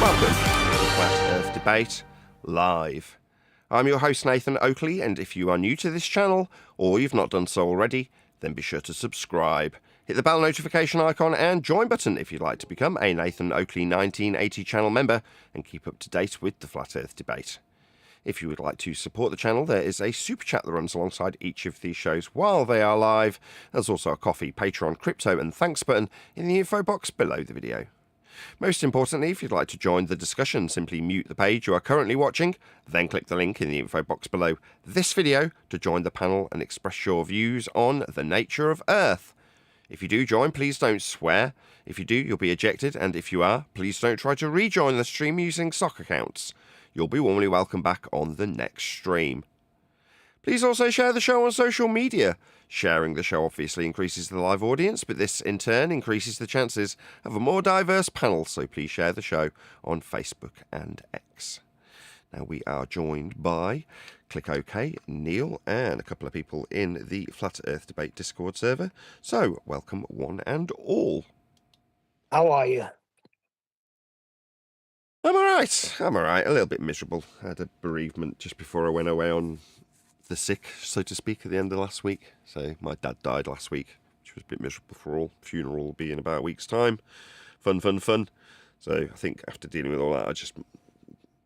Welcome to the Flat Earth Debate Live. I'm your host Nathan Oakley, and if you are new to this channel, or you've not done so already, then be sure to subscribe. Hit the bell notification icon and join button if you'd like to become a Nathan Oakley 1980 channel member and keep up to date with the Flat Earth Debate. If you would like to support the channel, there is a super chat that runs alongside each of these shows while they are live. There's also a coffee, Patreon, crypto and thanks button in the info box below the video. Most importantly, if you'd like to join the discussion, simply mute the page you are currently watching, then click the link in the info box below this video to join the panel and express your views on the nature of Earth. If you do join, please don't swear. If you do, you'll be ejected, and if you are, please don't try to rejoin the stream using sock accounts. You'll be warmly welcome back on the next stream. Please also share the show on social media. Sharing the show obviously increases the live audience, but this in turn increases the chances of a more diverse panel, so please share the show on Facebook and X. Now we are joined by Click OK, Neil, and a couple of people in the Flat Earth Debate Discord server. So welcome one and all. How are you? I'm alright, a little bit miserable. I had a bereavement just before I went away on the sick, so to speak, at the end of last week. So my dad died last week, which was a bit miserable for all. Funeral will be in about a week's time. Fun. So I think after dealing with all that, I just,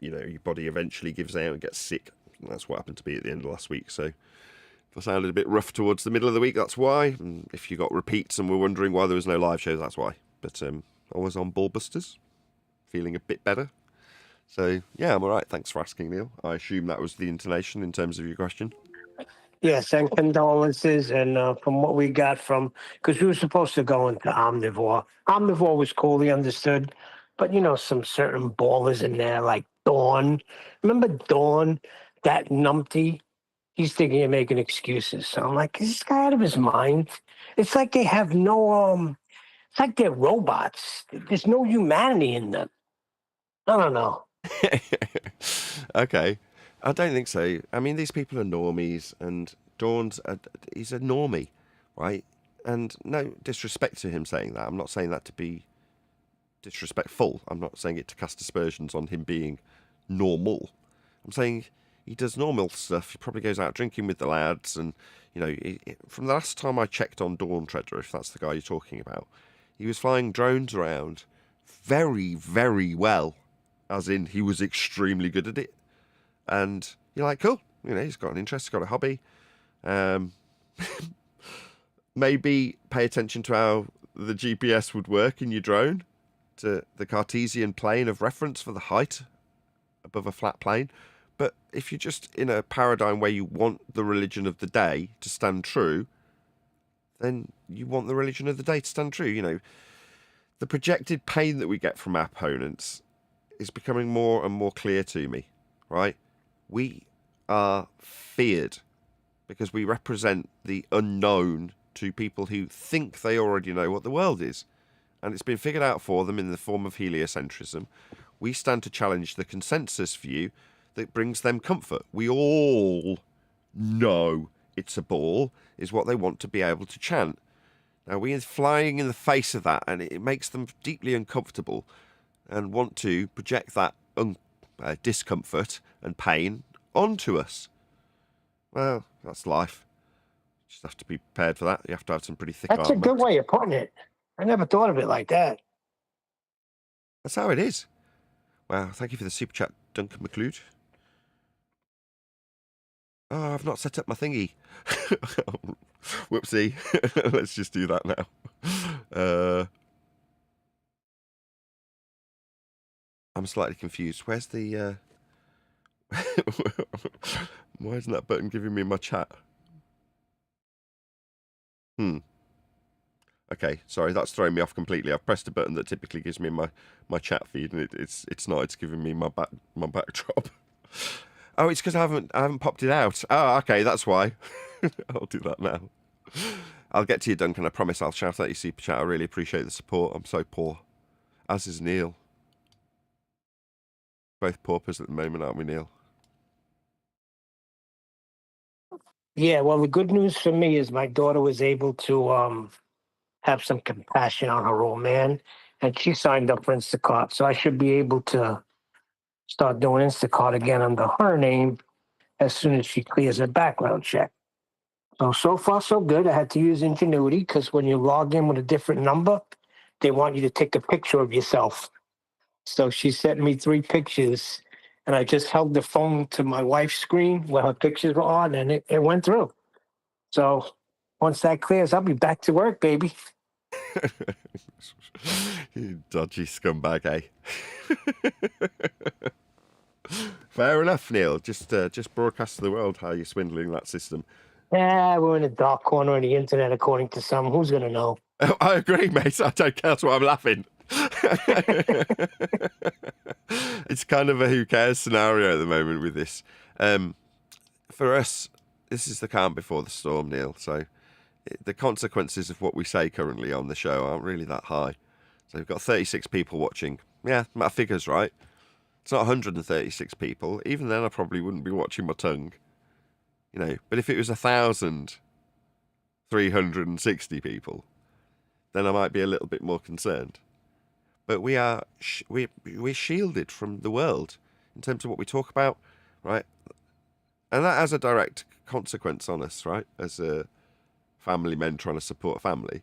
your body eventually gives out and gets sick. And that's what happened to me at the end of last week. So if I sounded a bit rough towards the middle of the week, that's why. And if you got repeats and were wondering why there was no live shows, that's why. But I was on Ballbusters, feeling a bit better. So, yeah, I'm all right. Thanks for asking, Neil. I assume that was the intonation in terms of your question. Yes, and condolences. And from what we got because we were supposed to go into Omnivore. Omnivore was coolly understood, but, some certain ballers in there like Dawn. Remember Dawn, that numpty? He's thinking of making excuses. So I'm like, is this guy out of his mind? It's like they have no, it's like they're robots. There's no humanity in them. I don't know. Okay. I don't think so. I mean, these people are normies, and he's a normie, right? And no disrespect to him saying that. I'm not saying that to be disrespectful. I'm not saying it to cast aspersions on him being normal. I'm saying he does normal stuff. He probably goes out drinking with the lads, and, from the last time I checked on Dawn Treader, if that's the guy you're talking about, he was flying drones around very, very well. As in, he was extremely good at it. And you're like, cool. He's got an interest, he's got a hobby. Maybe pay attention to how the GPS would work in your drone, to the Cartesian plane of reference for the height above a flat plane. But if you're just in a paradigm where you want the religion of the day to stand true, then you want the religion of the day to stand true. The projected pain that we get from our opponents is becoming more and more clear to me, right? We are feared because we represent the unknown to people who think they already know what the world is. And it's been figured out for them in the form of heliocentrism. We stand to challenge the consensus view that brings them comfort. We all know it's a ball, is what they want to be able to chant. Now, we are flying in the face of that, and it makes them deeply uncomfortable and want to project that discomfort and pain onto us. Well, that's life. You just have to be prepared for that. You have to have some pretty thick That's a good way of putting it. I never thought of it like that. That's how it is. Wow, thank you for the super chat, Duncan McLeod. Oh, I've not set up my thingy. Whoopsie. Let's just do that now. I'm slightly confused. Where's the... Why isn't that button giving me my chat? Okay, sorry, that's throwing me off completely. I've pressed a button that typically gives me my chat feed, and it's not. It's giving me my backdrop. Oh, it's because I haven't popped it out. Oh, okay, that's why. I'll do that now. I'll get to you, Duncan. I promise. I'll shout out your super chat. I really appreciate the support. I'm so poor, as is Neil. Both paupers at the moment, aren't we, Neil? Yeah, well, the good news for me is my daughter was able to have some compassion on her old man and she signed up for Instacart. So I should be able to start doing Instacart again under her name as soon as she clears her background check. So far, so good. I had to use Ingenuity because when you log in with a different number, they want you to take a picture of yourself. So she sent me 3 pictures, and I just held the phone to my wife's screen where her pictures were on, and it went through. So once that clears, I'll be back to work, baby. You dodgy scumbag, eh? Fair enough, Neil. Just broadcast to the world how you're swindling that system. Yeah, we're in a dark corner of the internet, according to some. Who's going to know? Oh, I agree, mate. I don't care. That's why I'm laughing. It's kind of a who cares scenario at the moment with this. For us, this is the calm before the storm, Neil. So the consequences of what we say currently on the show aren't really that high. So we've got 36 people watching. Yeah, my figure's right. It's not 136 people. Even then, I probably wouldn't be watching my tongue. You know, but if it was 1,360 people, then I might be a little bit more concerned. But we're shielded from the world in terms of what we talk about, right? And that has a direct consequence on us, right? As a family men trying to support a family.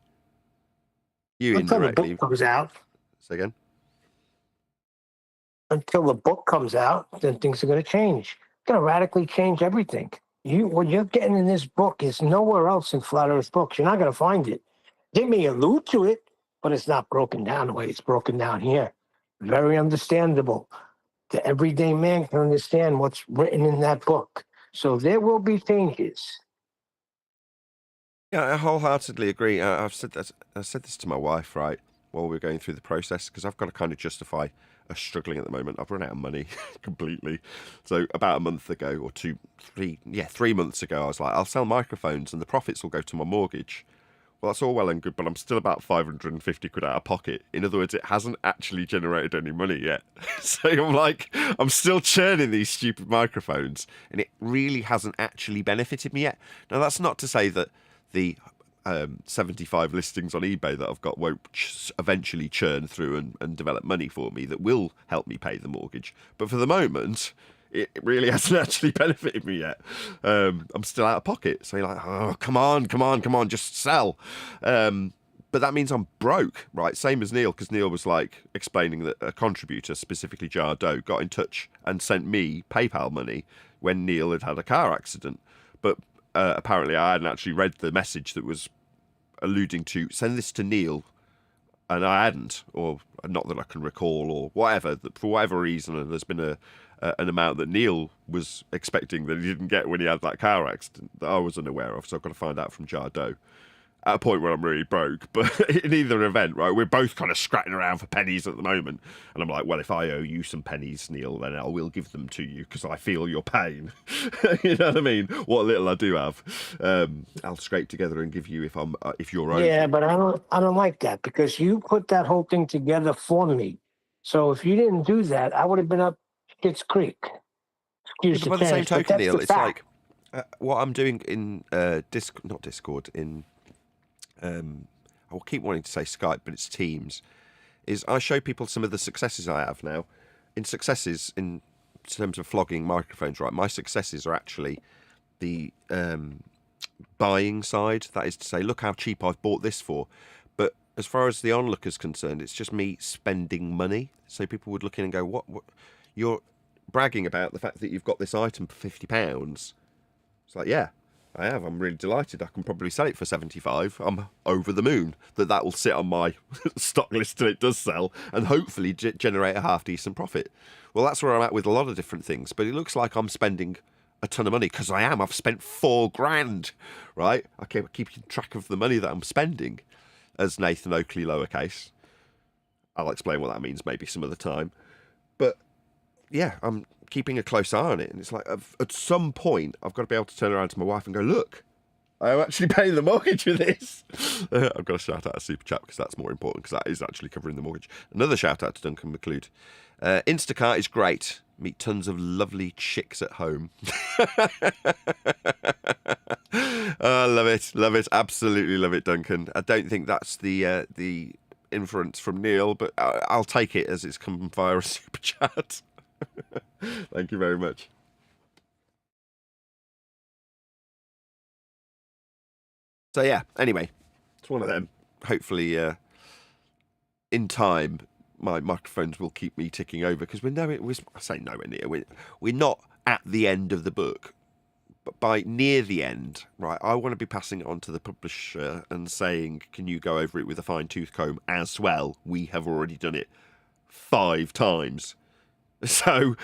You Until indirectly. the book comes out. Say again? Until the book comes out, then things are going to change. It's going to radically change everything. What you're getting in this book is nowhere else in Flat Earth books. You're not going to find it. They may allude to it, but it's not broken down the way it's broken down here. Very understandable. The everyday man can understand what's written in that book. So there will be changes. Yeah, I wholeheartedly agree. I said this to my wife, right, while we were going through the process, because I've got to kind of justify us struggling at the moment. I've run out of money completely. So about a month ago, or 3 months ago, I was like, I'll sell microphones and the profits will go to my mortgage. Well, that's all well and good, but I'm still about 550 quid out of pocket. In other words, it hasn't actually generated any money yet. So I'm like, I'm still churning these stupid microphones, and it really hasn't actually benefited me yet. Now, that's not to say that the 75 listings on eBay that I've got won't eventually churn through and develop money for me that will help me pay the mortgage. But for the moment, it really hasn't actually benefited me yet. I'm still out of pocket. So you're like, oh, come on, just sell. But that means I'm broke, right? Same as Neil, because Neil was like explaining that a contributor, specifically Jardo, got in touch and sent me PayPal money when Neil had had a car accident. But apparently I hadn't actually read the message that was alluding to send this to Neil, and I hadn't, or not that I can recall, or whatever. For whatever reason, there's been an amount that Neil was expecting that he didn't get when he had that car accident that I was unaware of. So I've got to find out from Jardo at a point where I'm really broke. But in either event, right, we're both kind of scratching around for pennies at the moment. And I'm like, well, if I owe you some pennies, Neil, then I will give them to you because I feel your pain. You know what I mean? What little I do have, I'll scrape together and give you if you're owed. Yeah, but I don't like that because you put that whole thing together for me. So if you didn't do that, I would have been up Schitt's Creek. Excuse But by the same terms, but token, that's Neil, the it's fact. like what I'm doing in not Discord, in I will keep wanting to say Skype, but it's Teams, is I show people some of the successes I have now. In successes, in terms of flogging microphones, right, my successes are actually the buying side. That is to say, look how cheap I've bought this for. But as far as the onlooker's concerned, it's just me spending money. So people would look in and go, what? You're bragging about the fact that you've got this item for £50. It's like, yeah, I have. I'm really delighted. I can probably sell it for 75. I'm over the moon that will sit on my stock list till it does sell and hopefully generate a half decent profit. Well, that's where I'm at with a lot of different things. But it looks like I'm spending a ton of money because I am. I've spent £4,000, right? I keep keeping track of the money that I'm spending as Nathan Oakley lowercase. I'll explain what that means maybe some other time. But yeah, I'm keeping a close eye on it. And it's like, at some point, I've got to be able to turn around to my wife and go, look, I am actually paying the mortgage with this. I've got to shout out a super chat because that's more important because that is actually covering the mortgage. Another shout out to Duncan McLeod. Instacart is great. Meet tons of lovely chicks at home. I love it. Absolutely love it, Duncan. I don't think that's the inference from Neil, but I'll take it as it's come via a super chat. Thank you very much. So yeah, anyway, it's one of them. Hopefully, in time, my microphones will keep me ticking over, because I say nowhere near. We're not at the end of the book, but by near the end, right? I want to be passing it on to the publisher and saying, "Can you go over it with a fine-tooth comb as well? We have already done it 5 times." So,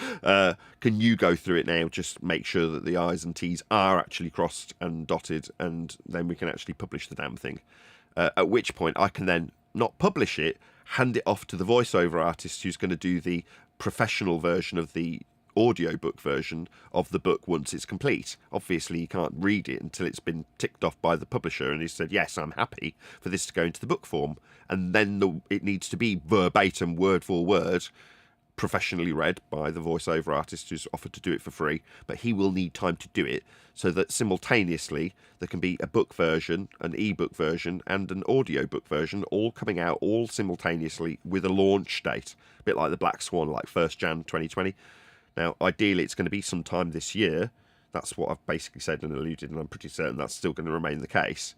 can you go through it now? Just make sure that the I's and T's are actually crossed and dotted, and then we can actually publish the damn thing. At which point, I can then not publish it, hand it off to the voiceover artist who's going to do the professional version of the audiobook version of the book once it's complete. Obviously, you can't read it until it's been ticked off by the publisher and he said, "Yes, I'm happy for this to go into the book form." And then it needs to be verbatim, word for word, professionally read by the voiceover artist who's offered to do it for free, but he will need time to do it, so that simultaneously there can be a book version, an ebook version, and an audiobook version all coming out all simultaneously with a launch date, a bit like the Black Swan, like 1st Jan 2020. Now, ideally, it's going to be sometime this year. That's what I've basically said and alluded, and I'm pretty certain that's still going to remain the case.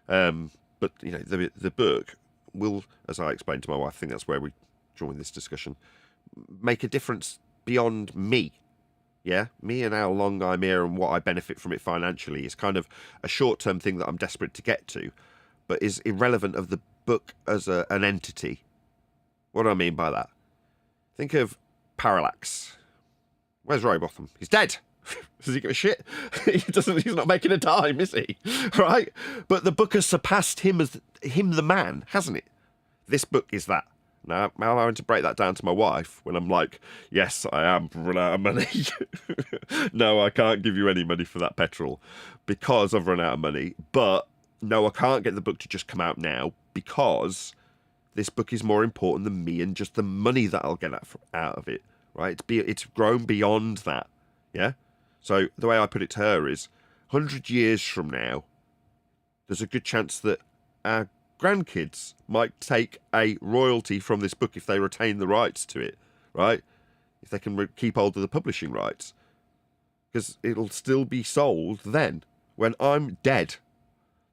But you know, the book will, as I explained to my wife, I think that's where we join this discussion, make a difference beyond me. Yeah, me and how long I'm here and what I benefit from it financially is kind of a short-term thing that I'm desperate to get to, but is irrelevant of the book as an entity. What do I mean by that? Think of Parallax. Where's Rowbotham? He's dead. Does he give a shit? He's not making a dime, is he? Right? But the book has surpassed him as the man, hasn't it? This book is that. Now I'm having to break that down to my wife when I'm like, "Yes, I am run out of money." No, I can't give you any money for that petrol because I've run out of money. But no, I can't get the book to just come out now because this book is more important than me and just the money that I'll get out of it. Right? It's grown beyond that. Yeah. So the way I put it to her is, 100 years from now, there's a good chance that our grandkids might take a royalty from this book if they retain the rights to it, right? If they can keep hold of the publishing rights, because it'll still be sold then when I'm dead.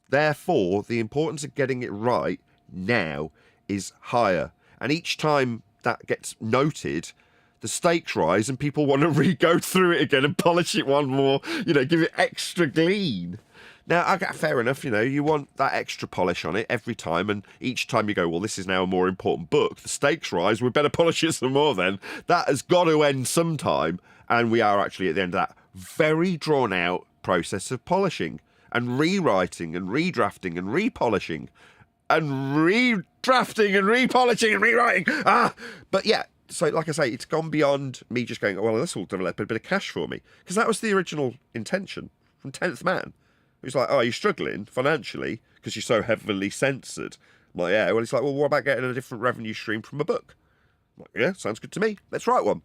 Therefore, the importance of getting it right now is higher, and each time that gets noted, the stakes rise and people want to go through it again and polish it one more, give it extra clean. Now, fair enough, you want that extra polish on it every time, and each time you go, well, this is now a more important book, the stakes rise, we better polish it some more then. That has got to end sometime, and we are actually at the end of that very drawn-out process of polishing, and rewriting, and redrafting, and repolishing, and redrafting, and repolishing, and rewriting. But yeah, so like I say, it's gone beyond me just going, well, this will develop a bit of cash for me, because that was the original intention from 10th Man. It was like, "Oh, you're struggling financially because you're so heavily censored." I'm like, "Yeah." Well, it's like, "Well, what about getting a different revenue stream from a book?" I'm like, "Yeah, sounds good to me. Let's write one."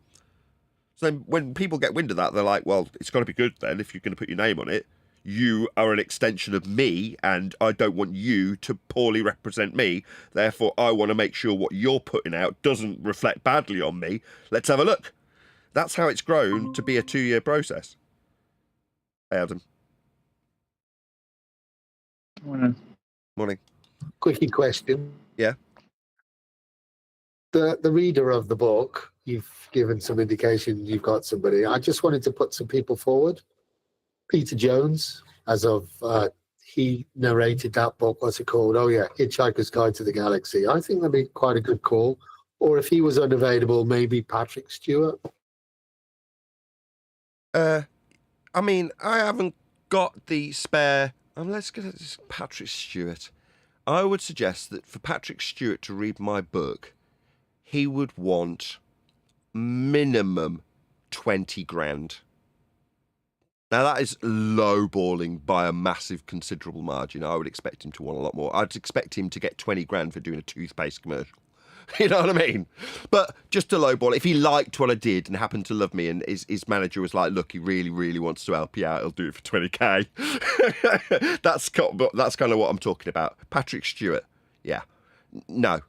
So then when people get wind of that, they're like, "Well, it's got to be good then if you're going to put your name on it. You are an extension of me, and I don't want you to poorly represent me. Therefore, I want to make sure what you're putting out doesn't reflect badly on me. Let's have a look." That's how it's grown to be a 2-year process. Hey, Adam. Morning. Quickie question. Yeah. The reader of the book, you've given some indication you've got somebody. I just wanted to put some people forward. Peter Jones, as of he narrated that book. What's it called? Oh yeah, Hitchhiker's Guide to the Galaxy. I think that'd be quite a good call. Or if he was unavailable, maybe Patrick Stewart. I mean, I haven't got the spare. Let's get this Patrick Stewart. I would suggest that for Patrick Stewart to read my book, he would want minimum 20 grand. Now, that is lowballing by a massive, considerable margin. I would expect him to want a lot more. I'd expect him to get 20 grand for doing a toothpaste commercial. You know what I mean? But just to lowball, if he liked what I did and happened to love me, and his manager was like, "Look, he really, really wants to help you out, he'll do it for 20k. That's kind of what I'm talking about. Patrick Stewart, yeah. No.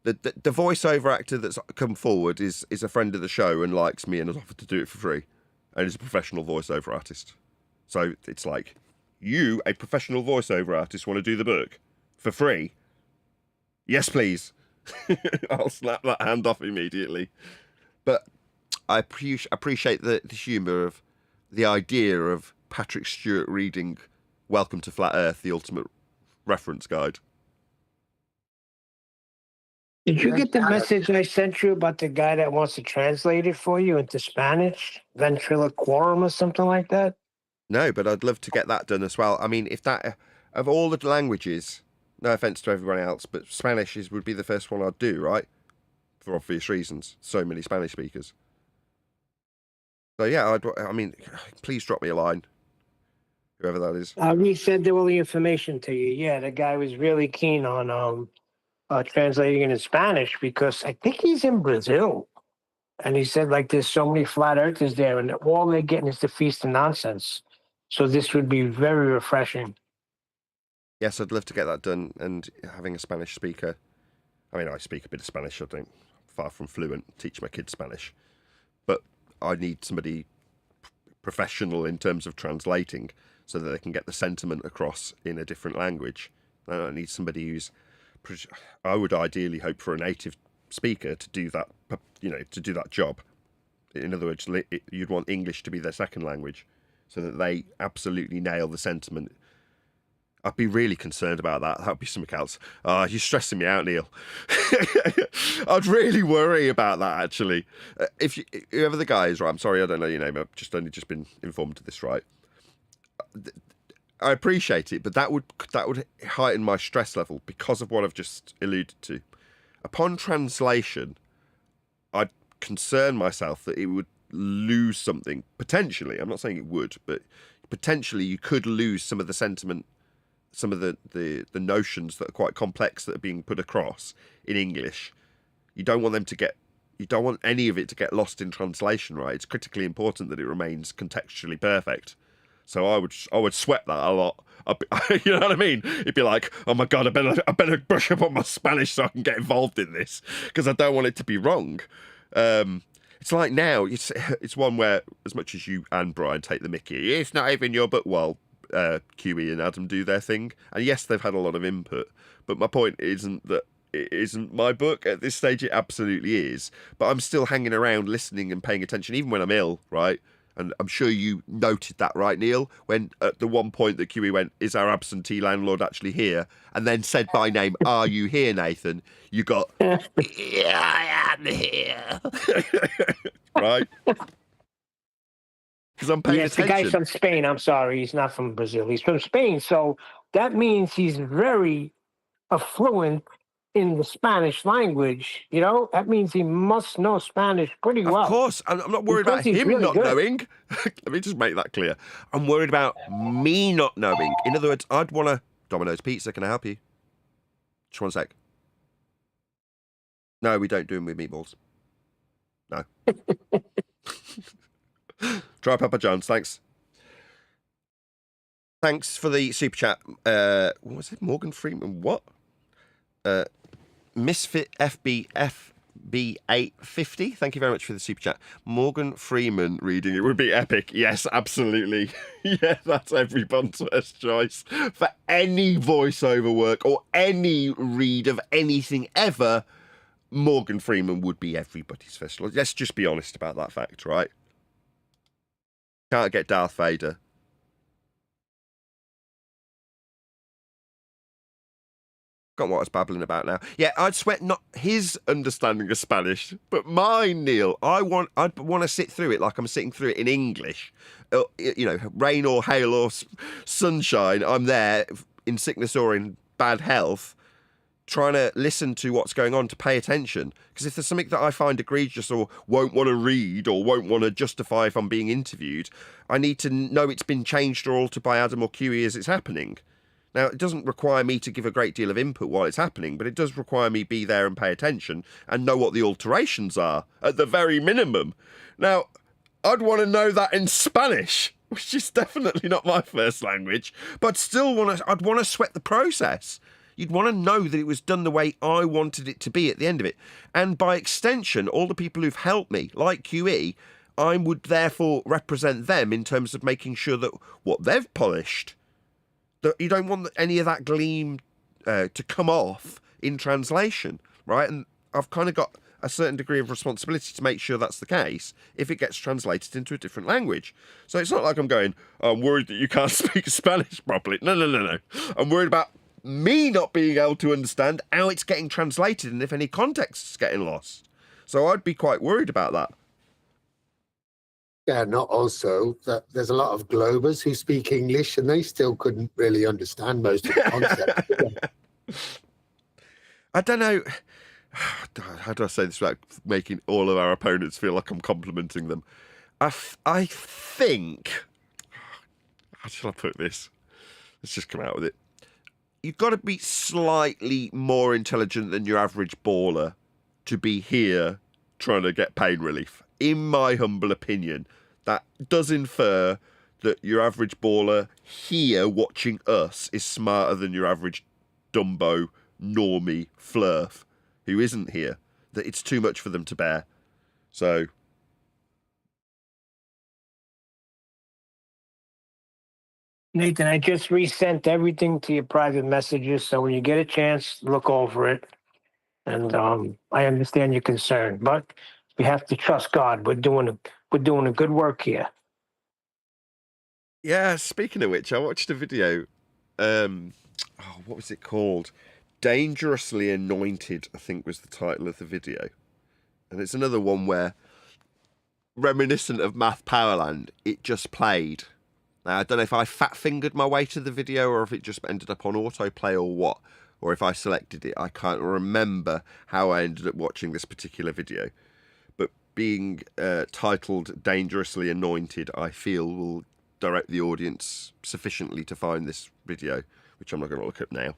The voiceover actor that's come forward is a friend of the show and likes me and has offered to do it for free, and is a professional voiceover artist. So it's like, you, a professional voiceover artist, want to do the book for free? Yes, please. I'll snap that hand off immediately. But I appreciate the humour of the idea of Patrick Stewart reading Welcome to Flat Earth, the ultimate reference guide. Did you get the message I sent you about the guy that wants to translate it for you into Spanish? Ventriloquorum or something like that? No, but I'd love to get that done as well. I mean, if that, of all the languages, no offence to everyone else, but Spanish would be the first one I'd do, right? For obvious reasons. So many Spanish speakers. So yeah, I mean, please drop me a line. Whoever that is. We sent all the information to you. Yeah, the guy was really keen on translating it in Spanish because I think he's in Brazil. And he said, like, there's so many flat earthers there, and all they're getting is the feast of nonsense. So this would be very refreshing. Yes, I'd love to get that done, and having a Spanish speaker. I mean, I speak a bit of Spanish. I don't, far from fluent, teach my kids Spanish. But I need somebody professional in terms of translating so that they can get the sentiment across in a different language. I need somebody who's... I would ideally hope for a native speaker to do that, to do that job. In other words, you'd want English to be their second language so that they absolutely nail the sentiment. I'd be really concerned about that. That'd be something else. You're stressing me out, Neil. I'd really worry about that, actually. Whoever the guy is, right? I'm sorry, I don't know your name. I've only just been informed of this, right? I appreciate it, but that would heighten my stress level because of what I've just alluded to. Upon translation, I'd concern myself that it would lose something, potentially. I'm not saying it would, but potentially you could lose some of the sentiment, some of the notions that are quite complex that are being put across in English. You don't want any of it to get lost in translation, right? It's critically important that it remains contextually perfect. So I would sweat that a lot. You know what I mean? It'd be like, oh my God, I better brush up on my Spanish so I can get involved in this because I don't want it to be wrong. It's like now, it's one where as much as you and Brian take the mickey, it's not even your book. Well, QE and Adam do their thing, and yes, they've had a lot of input. But my point isn't that it isn't my book at this stage. It absolutely is. But I'm still hanging around, listening and paying attention, even when I'm ill, right? And I'm sure you noted that, right, Neil? When at the one point that QE went, is our absentee landlord actually here? And then said by name, are you here, Nathan? You got, yeah, I am here. Right? Because I'm paying attention. The guy's from Spain. I'm sorry. He's not from Brazil. He's from Spain. So that means he's very affluent in the Spanish language. That means he must know Spanish pretty well. Of course. I'm not worried about him really not knowing. Let me just make that clear. I'm worried about me not knowing. In other words, I'd want a Domino's pizza. Can I help you? Just one sec. No, we don't do them with meatballs. No. Try Papa John's, thanks. Thanks for the super chat. What was it? Morgan Freeman, what? Misfit FB850. Thank you very much for the super chat. Morgan Freeman reading it would be epic. Yes, absolutely. Yeah, that's everyone's first choice. For any voiceover work or any read of anything ever, Morgan Freeman would be everybody's first choice. Let's just be honest about that fact, right? Can't get Darth Vader. Got what I was babbling about now. Yeah, I'd sweat not his understanding of Spanish, but mine, Neil. I'd want to sit through it like I'm sitting through it in English. Rain or hail or sunshine, I'm there in sickness or in bad health, trying to listen to what's going on, to pay attention. Because if there's something that I find egregious or won't want to read or won't want to justify if I'm being interviewed, I need to know it's been changed or altered by Adam or QE as it's happening. Now, it doesn't require me to give a great deal of input while it's happening, but it does require me be there and pay attention and know what the alterations are, at the very minimum. Now, I'd want to know that in Spanish, which is definitely not my first language, but still I'd want to sweat the process. You'd want to know that it was done the way I wanted it to be at the end of it. And by extension, all the people who've helped me, like QE, I would therefore represent them in terms of making sure that what they've polished, that you don't want any of that gleam to come off in translation, right? And I've kind of got a certain degree of responsibility to make sure that's the case if it gets translated into a different language. So it's not like I'm going, I'm worried that you can't speak Spanish properly. No. I'm worried about me not being able to understand how it's getting translated and if any context is getting lost. So I'd be quite worried about that. Yeah, not also that there's a lot of Globers who speak English and they still couldn't really understand most of the concepts. I don't know. How do I say this without making all of our opponents feel like I'm complimenting them? I think... How shall I put this? Let's just come out with it. You've got to be slightly more intelligent than your average baller to be here trying to get pain relief. In my humble opinion, that does infer that your average baller here watching us is smarter than your average Dumbo, normie, flurf who isn't here. That it's too much for them to bear. So... Nathan, I just resent everything to your private messages, so when you get a chance, look over it. And I understand your concern, but we have to trust God. We're doing a good work here. Yeah, speaking of which, I watched a video. What was it called? Dangerously Anointed, I think was the title of the video. And it's another one where, reminiscent of Math Powerland, it just played. Now, I don't know if I fat-fingered my way to the video or if it just ended up on autoplay or what, or if I selected it. I can't remember how I ended up watching this particular video. But being titled Dangerously Anointed, I feel will direct the audience sufficiently to find this video, which I'm not going to look up now,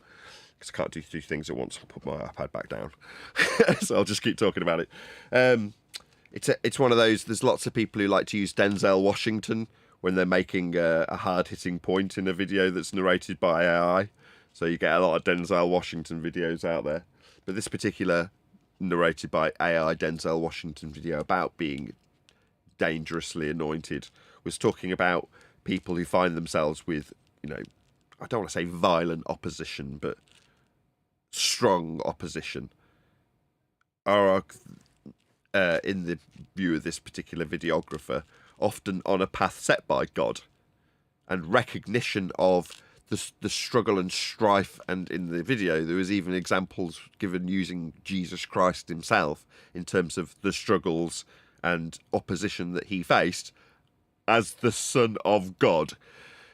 because I can't do two things at once. I'll put my iPad back down. So I'll just keep talking about it. It's one of those, there's lots of people who like to use Denzel Washington when they're making a hard-hitting point in a video that's narrated by AI. So you get a lot of Denzel Washington videos out there. But this particular narrated by AI Denzel Washington video about being dangerously anointed was talking about people who find themselves with, you know, I don't want to say violent opposition, but strong opposition, are, in the view of this particular videographer, often on a path set by God, and recognition of the struggle and strife. And in the video, there was even examples given using Jesus Christ himself in terms of the struggles and opposition that he faced as the Son of God.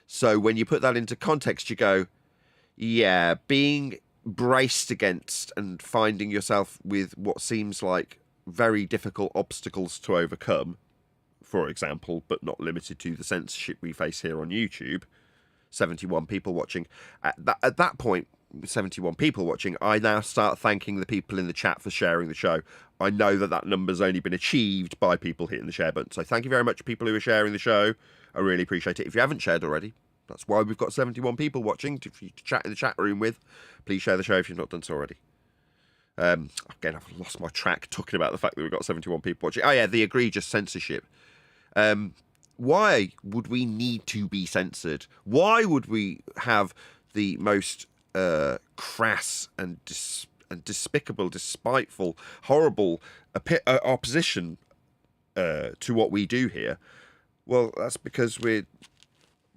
So when you put that into context, you go, yeah, being braced against and finding yourself with what seems like very difficult obstacles to overcome, for example, but not limited to the censorship we face here on YouTube, 71 people watching. At that point, with 71 people watching, I now start thanking the people in the chat for sharing the show. I know that that number's only been achieved by people hitting the share button. So thank you very much, people who are sharing the show. I really appreciate it. If you haven't shared already, that's why we've got 71 people watching to chat in the chat room with. Please share the show if you've not done so already. Again, I've lost my track talking about the fact that we've got 71 people watching. Oh yeah, the egregious censorship. Why would we need to be censored? Why would we have the most crass and despicable, despiteful, horrible opposition to what we do here? Well, that's because we're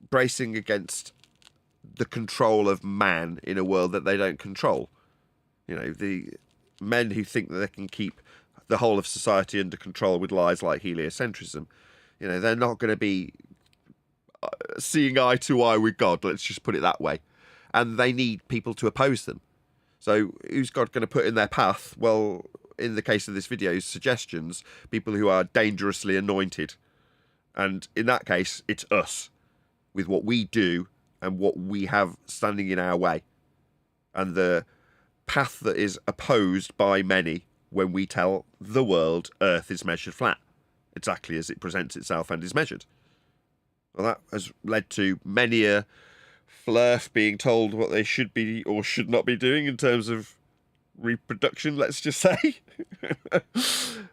bracing against the control of man in a world that they don't control. You know, the men who think that they can keep the whole of society under control with lies like heliocentrism, you know, they're not going to be seeing eye to eye with God, let's just put it that way. And they need people to oppose them. So who's God going to put in their path? Well, in the case of this video, suggestions, people who are dangerously anointed. And in that case, it's us, with what we do and what we have standing in our way. And the path that is opposed by many when we tell the world Earth is measured flat, exactly as it presents itself and is measured. Well, that has led to many a Flurf being told what they should be or should not be doing in terms of reproduction, let's just say,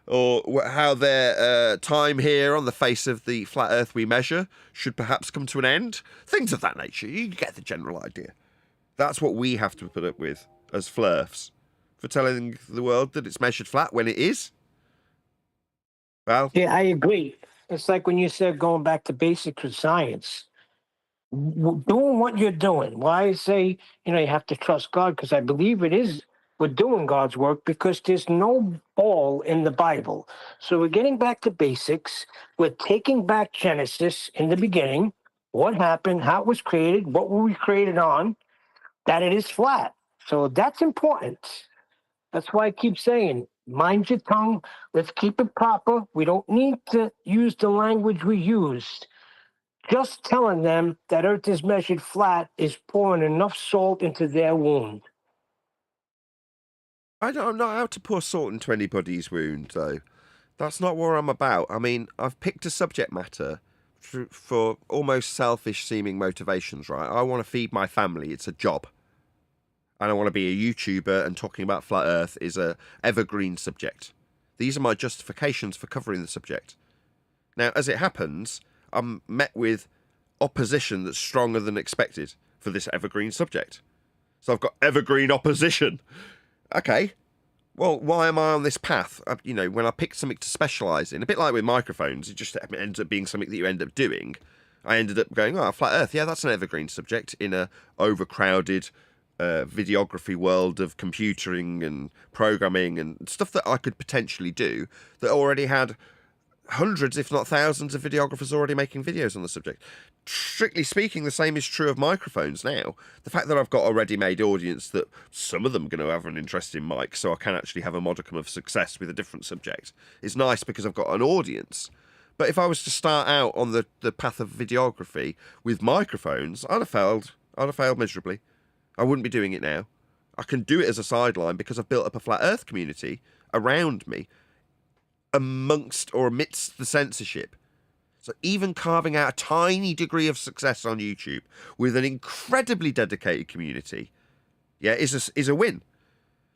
or how their time here on the face of the flat earth we measure should perhaps come to an end. Things of that nature. You get the general idea. That's what we have to put up with as Flurfs for telling the world that it's measured flat when it is. Well, Yeah, I agree. It's like when you said going back to basics with science. Doing what you're doing. Why I say, you have to trust God, because I believe we're doing God's work, because there's no ball in the Bible. So we're getting back to basics. We're taking back Genesis in the beginning. What happened, how it was created, what were we created on, that it is flat. So that's important. That's why I keep saying, mind your tongue. Let's keep it proper. We don't need to use the language we used. Just telling them that Earth is measured flat is pouring enough salt into their wound. I'm not out to pour salt into anybody's wound, though. That's not what I'm about. I mean, I've picked a subject matter for almost selfish-seeming motivations, right? I want to feed my family. It's a job. And I want to be a YouTuber, and talking about flat Earth is a evergreen subject. These are my justifications for covering the subject. Now, as it happens, I'm met with opposition that's stronger than expected for this evergreen subject. So I've got evergreen opposition. Okay, well, why am I on this path? When I pick something to specialise in, a bit like with microphones, it just ends up being something that you end up doing. I ended up going, flat Earth, yeah, that's an evergreen subject in a overcrowded videography world of computing and programming and stuff that I could potentially do that already had hundreds, if not thousands, of videographers already making videos on the subject. Strictly speaking, the same is true of microphones now. The fact that I've got a ready-made audience that some of them are going to have an interest in mics, so I can actually have a modicum of success with a different subject, is nice because I've got an audience. But if I was to start out on the path of videography with microphones, I'd have failed miserably. I wouldn't be doing it now. I can do it as a sideline because I've built up a flat Earth community around me, amidst the censorship. So even carving out a tiny degree of success on YouTube with an incredibly dedicated community, is a win.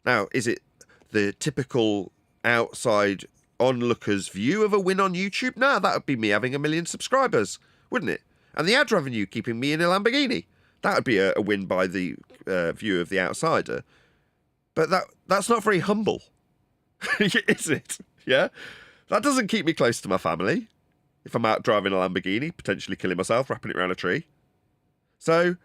Now, is it the typical outside onlooker's view of a win on YouTube? No, that would be me having 1 million subscribers, wouldn't it? And the ad revenue keeping me in a Lamborghini. That would be a win by the view of the outsider. But that's not very humble, is it? Yeah? That doesn't keep me close to my family. If I'm out driving a Lamborghini, potentially killing myself, wrapping it around a tree. So,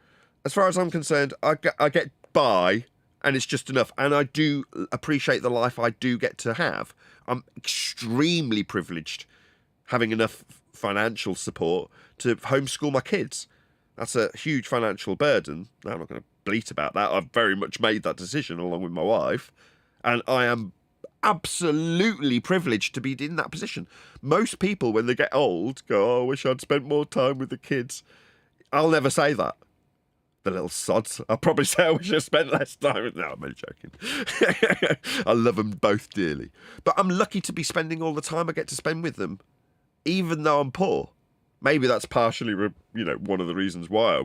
as far as I'm concerned, I get by, and it's just enough. And I do appreciate the life I do get to have. I'm extremely privileged having enough financial support to homeschool my kids. That's a huge financial burden. Now, I'm not going to bleat about that. I've very much made that decision along with my wife. And I am absolutely privileged to be in that position. Most people, when they get old, go, I wish I'd spent more time with the kids. I'll never say that. The little sods. I'll probably say I wish I spent less time with them. No, I'm only joking. I love them both dearly. But I'm lucky to be spending all the time I get to spend with them, even though I'm poor. Maybe that's partially, one of the reasons why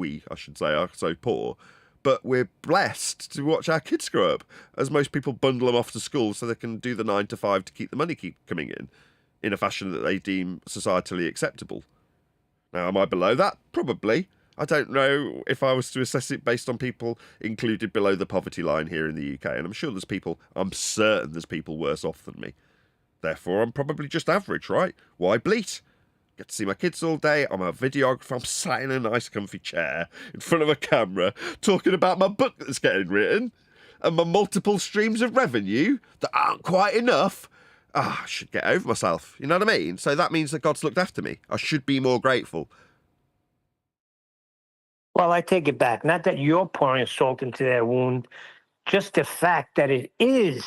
I should say, are so poor. But we're blessed to watch our kids grow up, as most people bundle them off to school so they can do the 9 to 5 to keep the money keep coming in a fashion that they deem societally acceptable. Now, am I below that? Probably. I don't know if I was to assess it based on people included below the poverty line here in the UK, and I'm certain there's people worse off than me. Therefore, I'm probably just average, right? Why bleat? Get to see my kids all day. I'm a videographer. I'm sat in a nice comfy chair in front of a camera talking about my book that's getting written and my multiple streams of revenue that aren't quite enough. I should get over myself. You know what I mean? So that means that God's looked after me. I should be more grateful. Well, I take it back. Not that you're pouring salt into their wound, just the fact that it is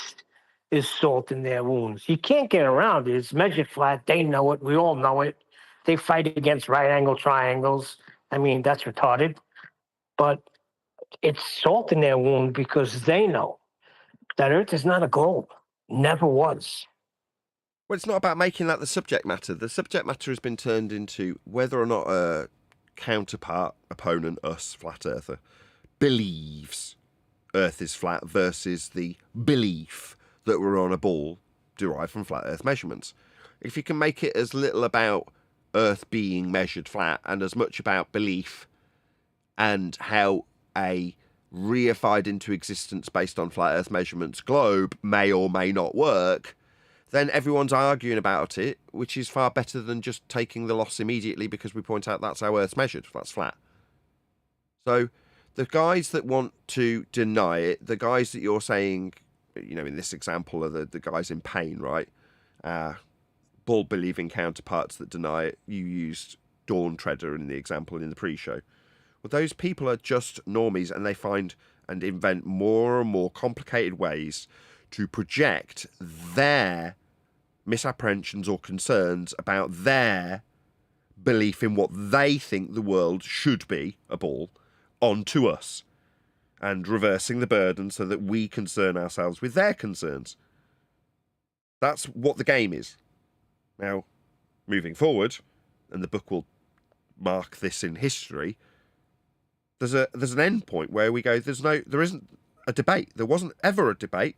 salt in their wounds. You can't get around it. It's measured flat. They know it. We all know it. They fight against right-angle triangles. I mean, that's retarded. But it's salt in their wound because they know that Earth is not a globe. Never was. Well, it's not about making that the subject matter. The subject matter has been turned into whether or not a counterpart, opponent, us, flat earther, believes Earth is flat versus the belief that we're on a ball derived from flat Earth measurements. If you can make it as little about Earth being measured flat and as much about belief and how a reified into existence based on flat Earth measurements globe may or may not work, then everyone's arguing about it, which is far better than just taking the loss immediately because we point out that's how Earth's measured, that's flat. So the guys that want to deny it, the guys that you're saying, you know, in this example are the guys in pain, right? Ball-believing counterparts that deny it. You used Dawn Treader in the example in the pre-show. Well, those people are just normies, and they find and invent more and more complicated ways to project their misapprehensions or concerns about their belief in what they think the world should be, a ball, onto us, and reversing the burden so that we concern ourselves with their concerns. That's what the game is. Now, moving forward, and the book will mark this in history, there's an end point where we go, there isn't a debate. There wasn't ever a debate.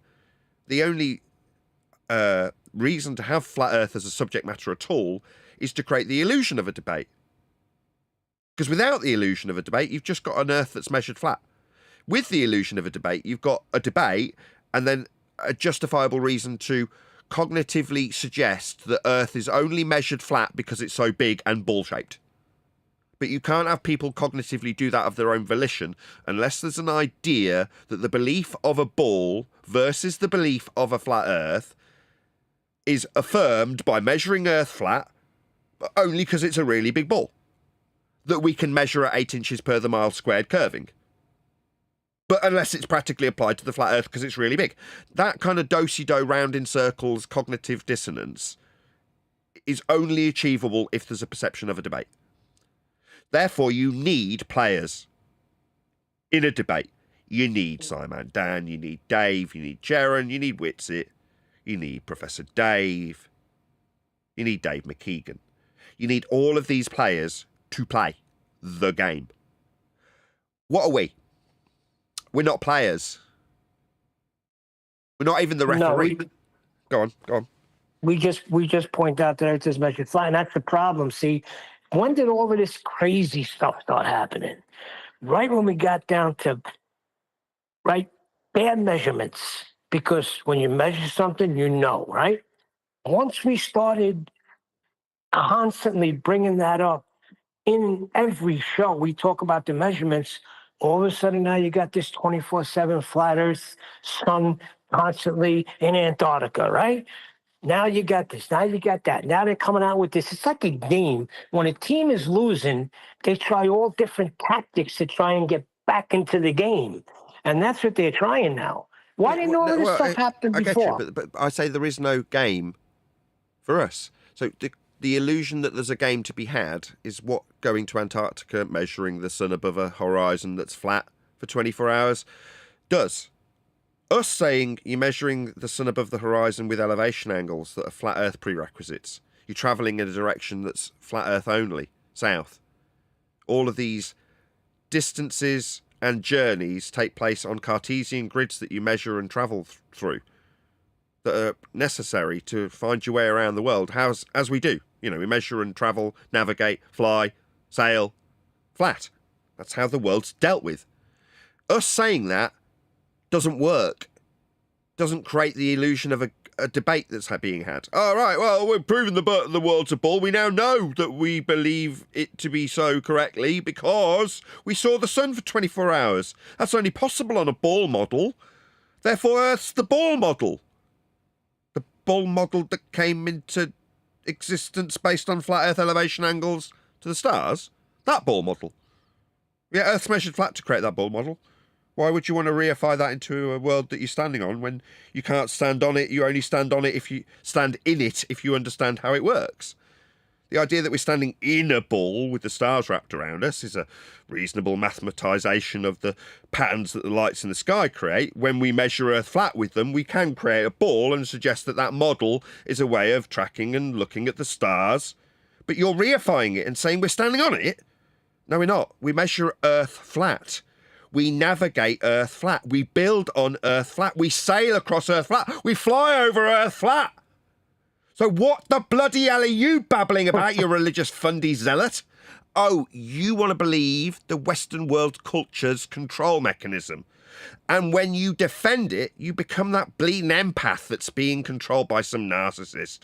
The only reason to have flat Earth as a subject matter at all is to create the illusion of a debate. Because without the illusion of a debate, you've just got an Earth that's measured flat. With the illusion of a debate, you've got a debate and then a justifiable reason to cognitively suggest that Earth is only measured flat because it's so big and ball-shaped. But you can't have people cognitively do that of their own volition unless there's an idea that the belief of a ball versus the belief of a flat Earth is affirmed by measuring Earth flat, but only because it's a really big ball that we can measure at 8 inches per the mile squared curving. But unless it's practically applied to the flat Earth because it's really big. That kind of do-si-do round in circles cognitive dissonance is only achievable if there's a perception of a debate. Therefore, you need players in a debate. You need Simon Dan, you need Dave, you need Jaron, you need Whitsit, you need Professor Dave, you need Dave McKeegan. You need all of these players to play the game. What are we? We're not players. We're not even the referee. No, Go on. we just point out that Earth is measured flat, and that's the problem. See, when did all of this crazy stuff start happening? Right when we got down to bad measurements, because when you measure something, you know, right? Once we started constantly bringing that up in every show, we talk about the measurements. All of a sudden now you got this 24/7 flat Earth sun constantly in Antarctica, right? Now you got this. Now you got that. Now they're coming out with this. It's like a game. When a team is losing, they try all different tactics to try and get back into the game. And that's what they're trying now. Why didn't all of this stuff happen before? I get you, but I say there is no game for us. So the illusion that there's a game to be had is what going to Antarctica, measuring the sun above a horizon that's flat for 24 hours does. Us saying you're measuring the sun above the horizon with elevation angles that are flat Earth prerequisites. You're travelling in a direction that's flat Earth only, south. All of these distances and journeys take place on Cartesian grids that you measure and travel through that are necessary to find your way around the world, as we do. You know, we measure and travel, navigate, fly, sail, flat. That's how the world's dealt with. Us saying that doesn't work, doesn't create the illusion of a debate that's being had. All right, well, we've proven the world's a ball. We now know that we believe it to be so correctly because we saw the sun for 24 hours. That's only possible on a ball model. Therefore, Earth's the ball model. The ball model that came into existence based on flat Earth elevation angles to the stars. That ball model. Yeah, Earth's measured flat to create that ball model. Why would you want to reify that into a world that you're standing on when you can't stand on it? You only stand on it if you stand in it, if you understand how it works. The idea that we're standing in a ball with the stars wrapped around us is a reasonable mathematisation of the patterns that the lights in the sky create. When we measure Earth flat with them, we can create a ball and suggest that that model is a way of tracking and looking at the stars. But you're reifying it and saying we're standing on it. No, we're not. We measure Earth flat. We navigate Earth flat. We build on Earth flat. We sail across Earth flat. We fly over Earth flat. So what the bloody hell are you babbling about, you religious fundy zealot? Oh, you want to believe the Western world culture's control mechanism. And when you defend it, you become that bleeding empath that's being controlled by some narcissist,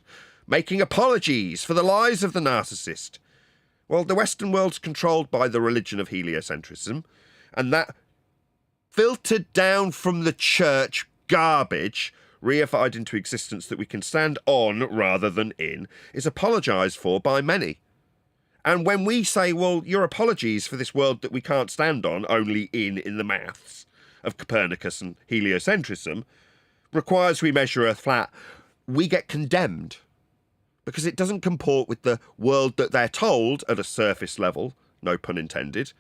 making apologies for the lies of the narcissist. Well, the Western world's controlled by the religion of heliocentrism, and that filtered down from the church garbage, reified into existence that we can stand on rather than in, is apologised for by many. And when we say, well, your apologies for this world that we can't stand on, only in the maths of Copernicus and heliocentrism, requires we measure Earth flat, we get condemned. Because it doesn't comport with the world that they're told, at a surface level, no pun intended,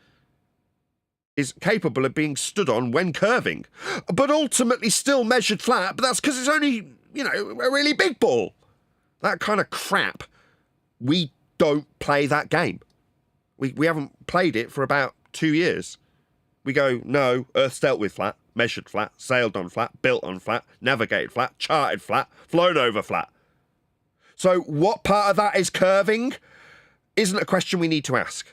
is capable of being stood on when curving, but ultimately still measured flat, but that's because it's only, you know, a really big ball. That kind of crap. We don't play that game. We haven't played it for about 2 years. We go, no, Earth's dealt with flat, measured flat, sailed on flat, built on flat, navigated flat, charted flat, flown over flat. So what part of that is curving isn't a question we need to ask.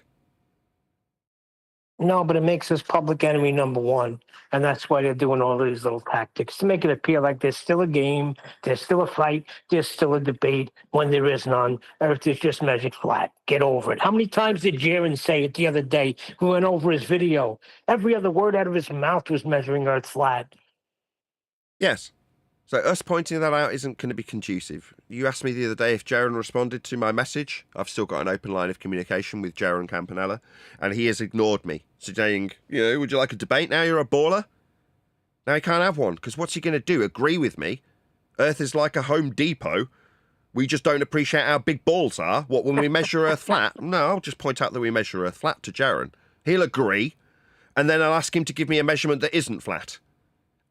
No, but it makes us public enemy number one. And that's why they're doing all these little tactics to make it appear like there's still a game, there's still a fight, there's still a debate when there is none. Earth is just measured flat. Get over it. How many times did Jaron say it the other day? We went over his video. Every other word out of his mouth was measuring Earth flat. Yes. So us pointing that out isn't going to be conducive. You asked me the other day if Jaron responded to my message. I've still got an open line of communication with Jaron Campanella, and he has ignored me, saying, you know, would you like a debate now you're a baller? Now he can't have one, because what's he going to do? Agree with me? Earth is like a Home Depot. We just don't appreciate how big balls are. What, when we measure Earth flat? No, I'll just point out that we measure Earth flat to Jaron. He'll agree, and then I'll ask him to give me a measurement that isn't flat,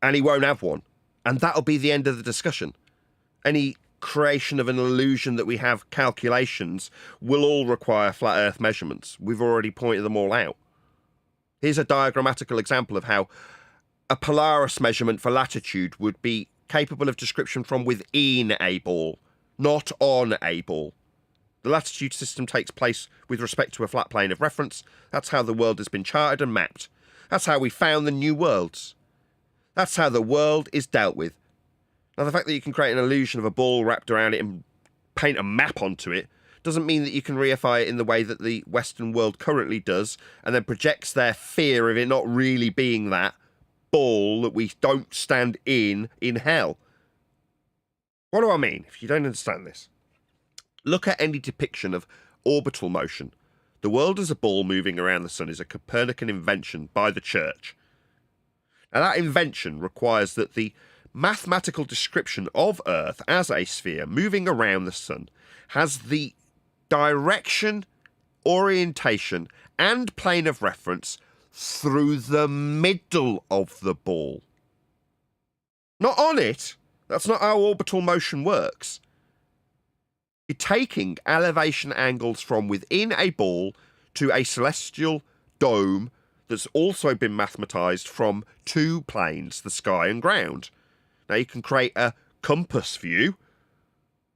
and he won't have one. And that'll be the end of the discussion. Any creation of an illusion that we have calculations will all require flat Earth measurements. We've already pointed them all out. Here's a diagrammatical example of how a Polaris measurement for latitude would be capable of description from within a ball, not on a ball. The latitude system takes place with respect to a flat plane of reference. That's how the world has been charted and mapped. That's how we found the new worlds. That's how the world is dealt with. Now, the fact that you can create an illusion of a ball wrapped around it and paint a map onto it doesn't mean that you can reify it in the way that the Western world currently does, and then projects their fear of it not really being that ball that we don't stand in hell. What do I mean, if you don't understand this? Look at any depiction of orbital motion. The world as a ball moving around the sun is a Copernican invention by the church. Now, that invention requires that the mathematical description of Earth as a sphere moving around the sun has the direction, orientation, and plane of reference through the middle of the ball. Not on it. That's not how orbital motion works. You're taking elevation angles from within a ball to a celestial dome that's also been mathematized from two planes, the sky and ground. Now you can create a compass view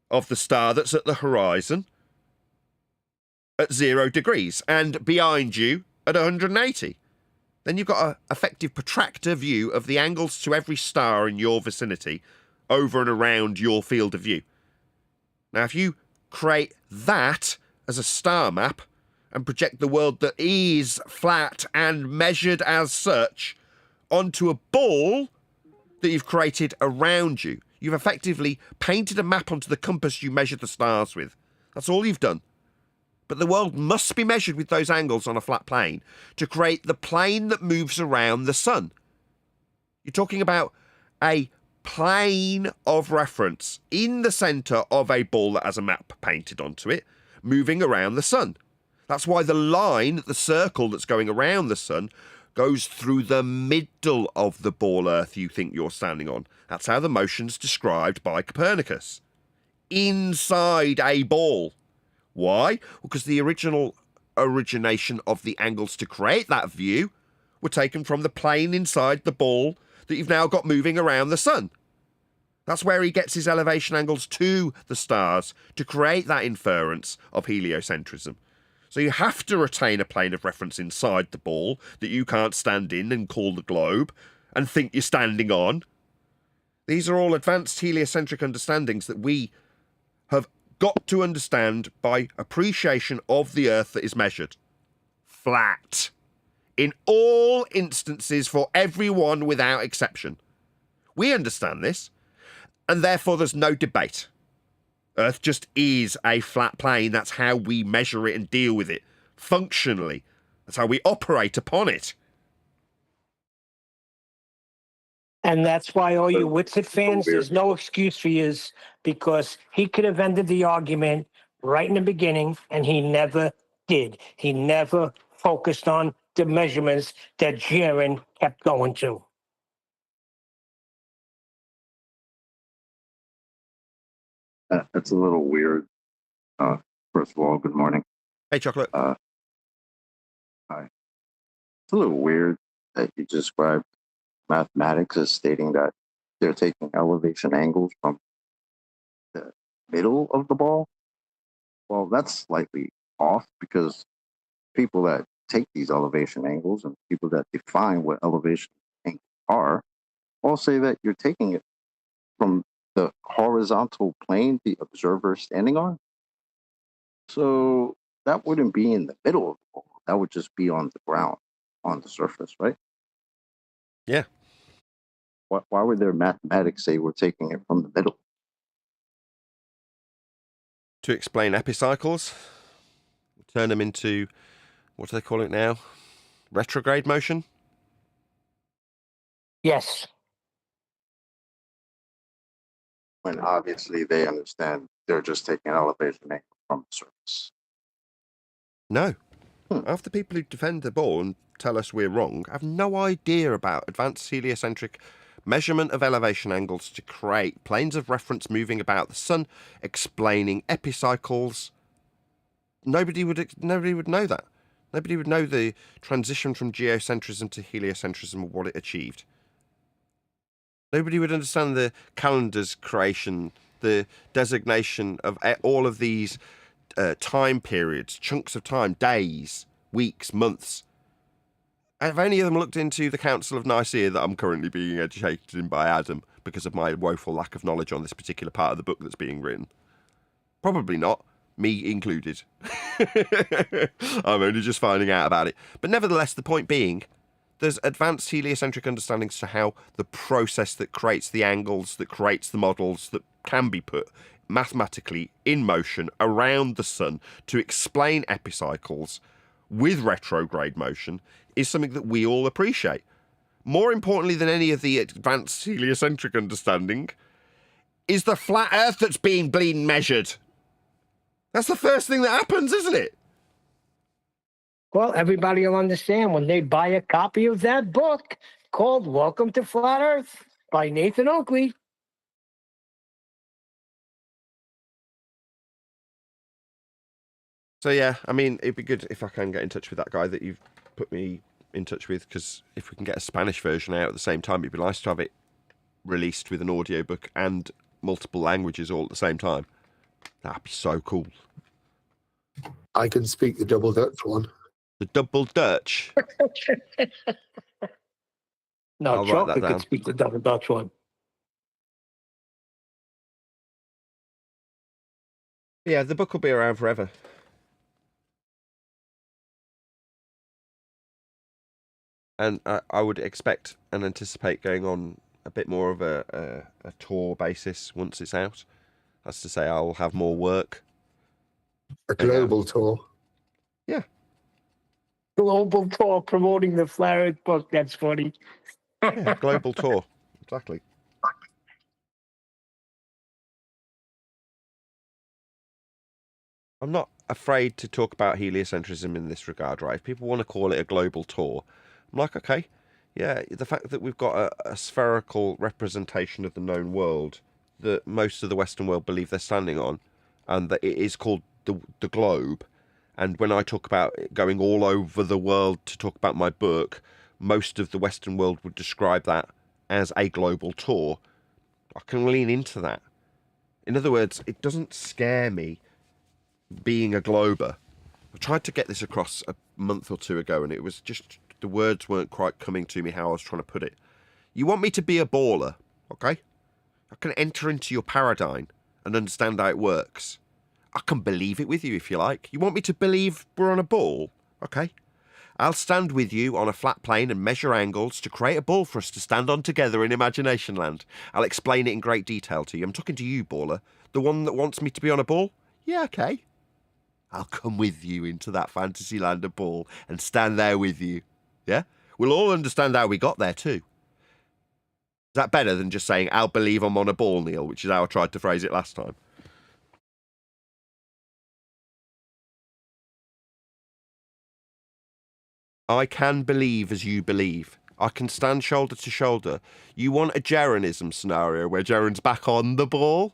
of the star that's at the horizon at 0 degrees and behind you at 180. Then you've got an effective protractor view of the angles to every star in your vicinity over and around your field of view. Now if you create that as a star map and project the world that is flat and measured as such onto a ball that you've created around you, you've effectively painted a map onto the compass you measured the stars with. That's all you've done. But the world must be measured with those angles on a flat plane to create the plane that moves around the sun. You're talking about a plane of reference in the centre of a ball that has a map painted onto it, moving around the sun. That's why the line, the circle that's going around the sun, goes through the middle of the ball Earth you think you're standing on. That's how the motion's described by Copernicus. Inside a ball. Why? Because the original origination of the angles to create that view were taken from the plane inside the ball that you've now got moving around the sun. That's where he gets his elevation angles to the stars to create that inference of heliocentrism. So you have to retain a plane of reference inside the ball that you can't stand in and call the globe and think you're standing on. These are all advanced heliocentric understandings that we have got to understand by appreciation of the Earth that is measured. Flat. In all instances, for everyone without exception. We understand this, and therefore there's no debate. Earth just is a flat plane. That's how we measure it and deal with it. Functionally. That's how we operate upon it. And that's why all you Witsit fans, there's no excuse for you, because he could have ended the argument right in the beginning, and he never did. He never focused on the measurements that Jaron kept going to. That's a little weird. First of all, good morning. Hey, Chocolate. Hi. It's a little weird that you described mathematics as stating that they're taking elevation angles from the middle of the ball. Well, that's slightly off, because people that take these elevation angles and people that define what elevation angles are all say that you're taking it from the horizontal plane the observer is standing on. So that wouldn't be in the middle of the ball. That would just be on the ground, on the surface, right? Yeah. Why would their mathematics say we're taking it from the middle? To explain epicycles, turn them into, what do they call it now? Retrograde motion? Yes. When obviously they understand they're just taking elevation angle from the surface. No. Half the people who defend the ball and tell us we're wrong have no idea about advanced heliocentric measurement of elevation angles to create planes of reference moving about the sun, explaining epicycles. Nobody would know that. Nobody would know the transition from geocentrism to heliocentrism and what it achieved. Nobody would understand the calendar's creation, the designation of all of these time periods, chunks of time, days, weeks, months. Have any of them looked into the Council of Nicaea that I'm currently being educated in by Adam because of my woeful lack of knowledge on this particular part of the book that's being written? Probably not, me included. I'm only just finding out about it. But nevertheless, the point being, there's advanced heliocentric understandings to how the process that creates the angles, that creates the models that can be put mathematically in motion around the sun to explain epicycles with retrograde motion is something that we all appreciate. More importantly than any of the advanced heliocentric understanding is the flat Earth that's being bleeding measured. That's the first thing that happens, isn't it? Well, everybody will understand when they buy a copy of that book called Welcome to Flat Earth by Nathan Oakley. So yeah, I mean, it'd be good if I can get in touch with that guy that you've put me in touch with, because if we can get a Spanish version out at the same time, it'd be nice to have it released with an audiobook and multiple languages all at the same time. That'd be so cool. I can speak the double Dutch one. The double Dutch. No, I'll write that Chocolate down. could speak the double Dutch one. Yeah, the book will be around forever. And I would expect and anticipate going on a bit more of a tour basis once it's out. That's to say, I'll have more work. A global tour. Yeah. Global tour promoting the Flat Earth book. That's funny. Yeah, global tour. Exactly. I'm not afraid to talk about heliocentrism in this regard, right? If people want to call it a global tour, I'm like, okay, yeah, the fact that we've got a spherical representation of the known world that most of the Western world believe they're standing on, and that it is called the globe, And when I talk about going all over the world to talk about my book, most of the Western world would describe that as a global tour. I can lean into that. In other words, it doesn't scare me being a glober. I tried to get this across a month or two ago, and it was just, the words weren't quite coming to me how I was trying to put it. You want me to be a baller, okay? I can enter into your paradigm and understand how it works. I can believe it with you if you like. You want me to believe we're on a ball? Okay. I'll stand with you on a flat plane and measure angles to create a ball for us to stand on together in imagination land. I'll explain it in great detail to you. I'm talking to you, baller. The one that wants me to be on a ball? Yeah, okay. I'll come with you into that fantasy land of ball and stand there with you. Yeah? We'll all understand how we got there too. Is that better than just saying, I'll believe I'm on a ball, Neil, which is how I tried to phrase it last time? I can believe as you believe. I can stand shoulder to shoulder. You want a Jeronism scenario where Jeron's back on the ball?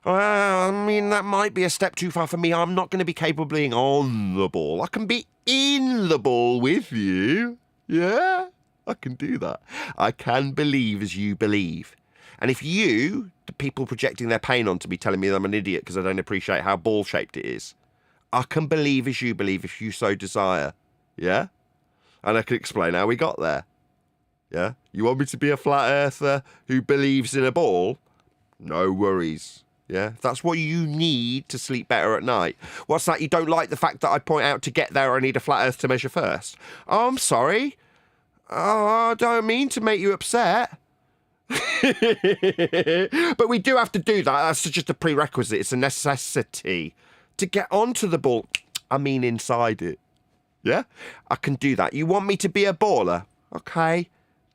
I mean, that might be a step too far for me. I'm not going to be capable of being on the ball. I can be in the ball with you. Yeah, I can do that. I can believe as you believe. And if you, the people projecting their pain onto me, telling me that I'm an idiot because I don't appreciate how ball-shaped it is, I can believe as you believe if you so desire. Yeah? And I can explain how we got there. Yeah? You want me to be a flat earther who believes in a ball? No worries. Yeah? If that's what you need to sleep better at night. What's that? You don't like the fact that I point out to get there I need a flat earth to measure first? Oh, I'm sorry. Oh, I don't mean to make you upset. But we do have to do that. That's just a prerequisite. It's a necessity. To get onto the ball, I mean inside it. Yeah? I can do that. You want me to be a baller? Okay.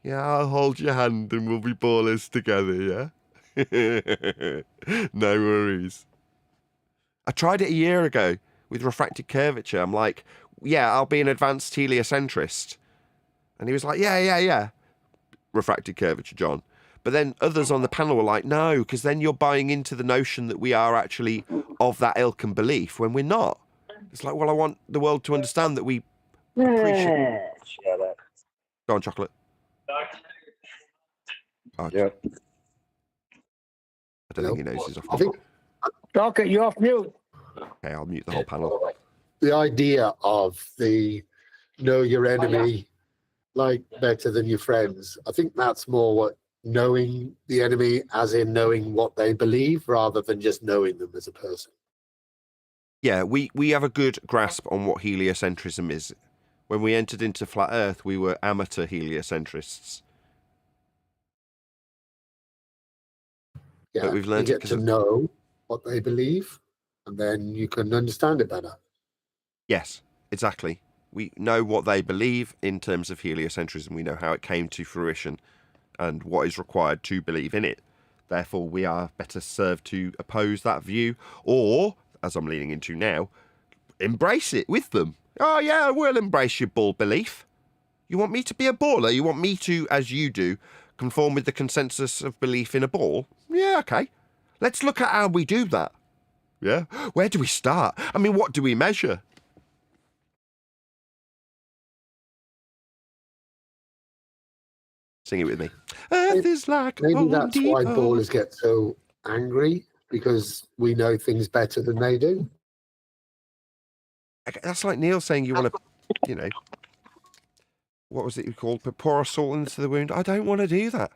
Yeah, I'll hold your hand and we'll be ballers together, yeah? No worries. I tried it a year ago with refracted curvature. I'm like, yeah, I'll be an advanced heliocentrist. And he was like, yeah. Refracted curvature, John. But then others on the panel were like, no, because then you're buying into the notion that we are actually of that ilk and belief when we're not. It's like, well, I want the world to understand that we appreciate... Shut up. Go on, chocolate. Oh, Yep. I don't think he knows he's off. I think Okay, you're off mute. Okay, I'll mute the whole panel. the idea of the know your enemy like better than your friends, I think that's more what knowing the enemy as in knowing what they believe rather than just knowing them as a person. Yeah, we have a good grasp on what heliocentrism is. When we entered into Flat Earth, we were amateur heliocentrists. Yeah, But we've learned you it get to know what they believe and then you can understand it better. Yes, exactly. We know what they believe in terms of heliocentrism. We know how it came to fruition and what is required to believe in it. Therefore, we are better served to oppose that view or, as I'm leaning into now, embrace it with them. Oh, yeah, we'll embrace your ball belief. You want me to be a baller? You want me to, as you do, conform with the consensus of belief in a ball? Yeah, okay. Let's look at how we do that. Yeah? Where do we start? I mean, what do we measure? Sing it with me. Earth is like Maybe Home that's why Depot. ballers get so angry, because we know things better than they do. That's like Neil saying you want to, you know, what was it called? Pour salt into the wound. I don't want to do that.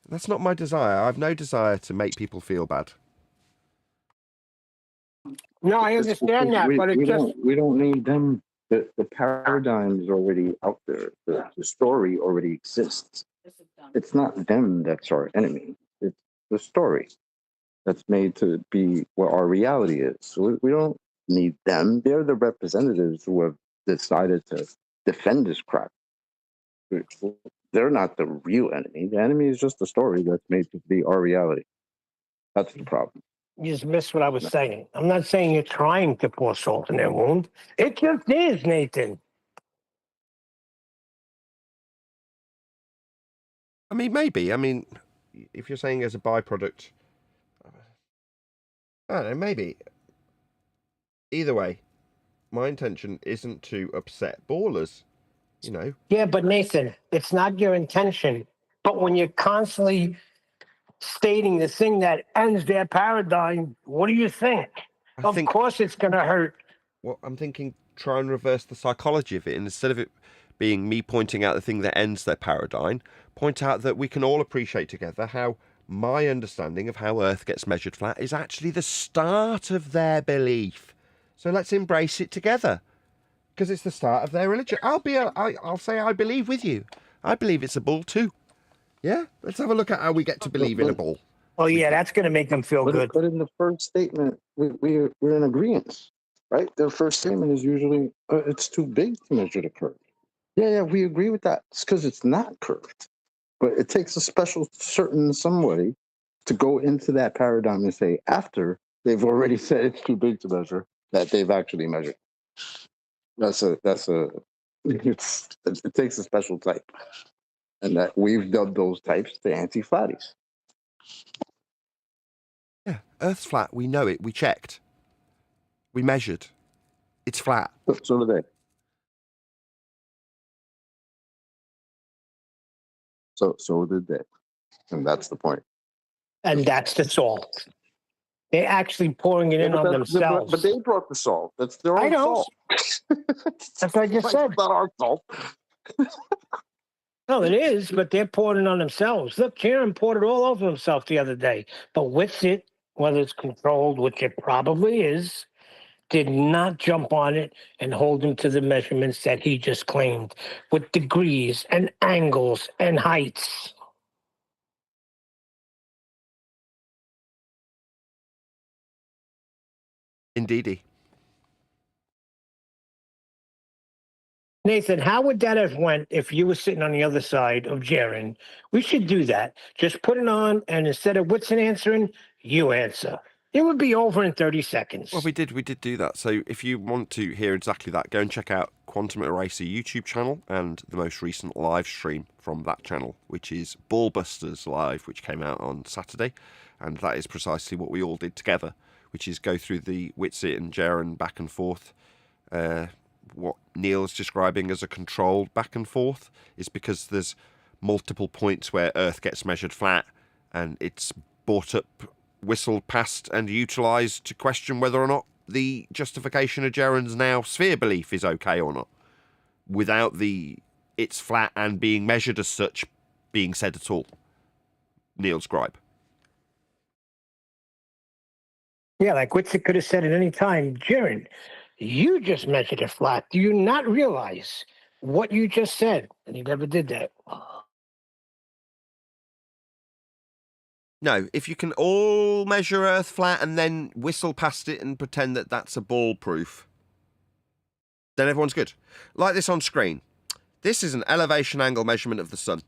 That's not my desire. I have no desire to make people feel bad. No, I It's understand because that, but it just we don't need them. The paradigm is already out there. The story already exists. It's not them that's our enemy. It's the story that's made to be what our reality is. So we don't need them. They're the representatives who have decided to defend this crap. They're not the real enemy. The enemy is just a story that's made to be our reality. That's the problem. you just missed what I was saying. I'm not saying you're trying to pour salt in their wound. It just is, Nathan. I mean, maybe. I mean, if you're saying as a byproduct, I don't know, maybe. Either way, my intention isn't to upset ballers, you know. Yeah, but Nathan, it's not your intention. But when you're constantly stating the thing that ends their paradigm, what do you think? I Of think course it's going to hurt. what I'm thinking, try and reverse the psychology of it, and instead of it being me pointing out the thing that ends their paradigm, point out that we can all appreciate together how my understanding of how Earth gets measured flat is actually the start of their belief. So let's embrace it together, because it's the start of their religion. I'll say I believe with you. I believe it's a ball too. Yeah, let's have a look at how we get to believe in a ball. Oh, yeah, that's going to make them feel good. But in the first statement, we're in agreement, right? The first statement is usually it's too big to measure the curve. Yeah, we agree with that. It's because it's not curved. But it takes a special certain somebody to go into that paradigm and say, after they've already said it's too big to measure, that they've actually measured. It takes a special type. And that we've dubbed those types the anti-flatties. Yeah, Earth's flat. We know it. We checked. We measured. It's flat. So do they. So did they. And that's the point. And that's the salt. They're actually pouring it in on themselves. But they brought the salt. That's their I own know. fault. That's what I just said. It's not our fault. No, it is, but they're pouring it on themselves. Look, Karen poured it all over himself the other day. But with it, whether it's controlled, which it probably is, did not jump on it and hold him to the measurements that he just claimed with degrees and angles and heights. Indeedy. Nathan, how would that have went if you were sitting on the other side of Jaren? We should do that. Just put it on, and instead of Whitson answering, you answer. It would be over in 30 seconds. Well, we did do that. So if you want to hear exactly that, go and check out Quantum Eraser YouTube channel and the most recent live stream from that channel, which is Ballbusters Live, which came out on Saturday. And that is precisely what we all did together, which is go through the Whitsit and Jaren back and forth. What Neil's describing as a controlled back and forth is because there's multiple points where Earth gets measured flat and it's brought up, whistled past and utilised to question whether or not the justification of Jaren's now sphere belief is okay or not, without the it's flat and being measured as such being said at all. Neil's gripe. Yeah, like Whitson could have said at any time, Jaren, you just measured it flat. Do you not realize what you just said? And he never did that. No, if you can all measure Earth flat and then whistle past it and pretend that that's a ball proof, then everyone's good. Like this on screen. This is an elevation angle measurement of the sun.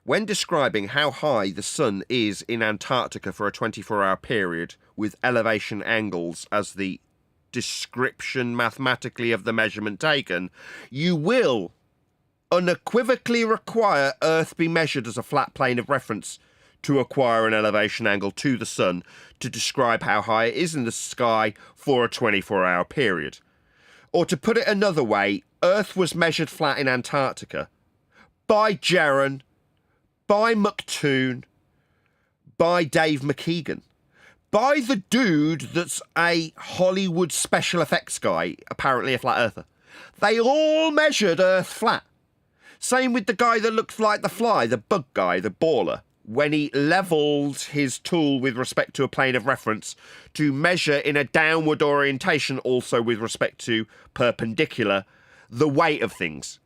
When describing how high the sun is in Antarctica for a 24-hour period with elevation angles as the description mathematically of the measurement taken, you will unequivocally require Earth be measured as a flat plane of reference to acquire an elevation angle to the sun to describe how high it is in the sky for a 24-hour period. Or to put it another way, Earth was measured flat in Antarctica by Jaren, by McToon, by Dave McKeegan, by the dude that's a Hollywood special effects guy, apparently a flat earther. They all measured Earth flat. Same with the guy that looked like the Fly, the bug guy, the baller, when he levelled his tool with respect to a plane of reference to measure in a downward orientation, also with respect to perpendicular, the weight of things.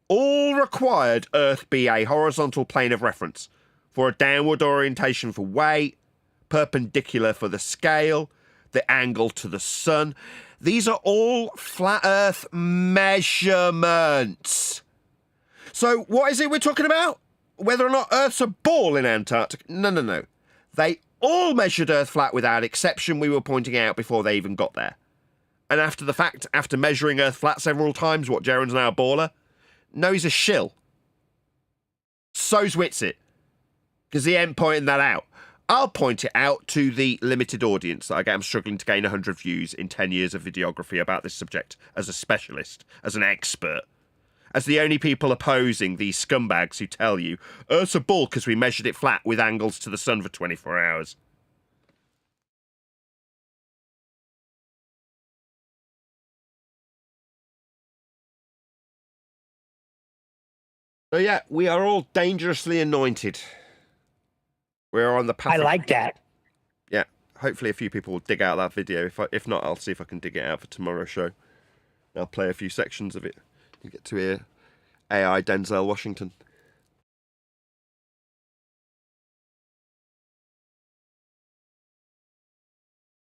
All required Earth be a horizontal plane of reference for a downward orientation for weight, perpendicular for the scale, the angle to the sun. These are all flat Earth measurements. So what is it we're talking about? Whether or not Earth's a ball in Antarctica? No. They all measured Earth flat without exception, we were pointing out before they even got there. And after the fact, after measuring Earth flat several times, what, Jaren's now a baller? No, he's a shill. So's Whitsit. Because he ain't pointing that out. I'll point it out to the limited audience that I get. I'm struggling to gain 100 views in 10 years of videography about this subject as a specialist, as an expert, as the only people opposing these scumbags who tell you, Earth's a ball because we measured it flat with angles to the sun for 24 hours. So yeah, we are all dangerously anointed. We're on the path. I like that. Yeah, hopefully a few people will dig out that video. If not, I'll see if I can dig it out for tomorrow's show. I'll play a few sections of it. You get to hear AI Denzel Washington.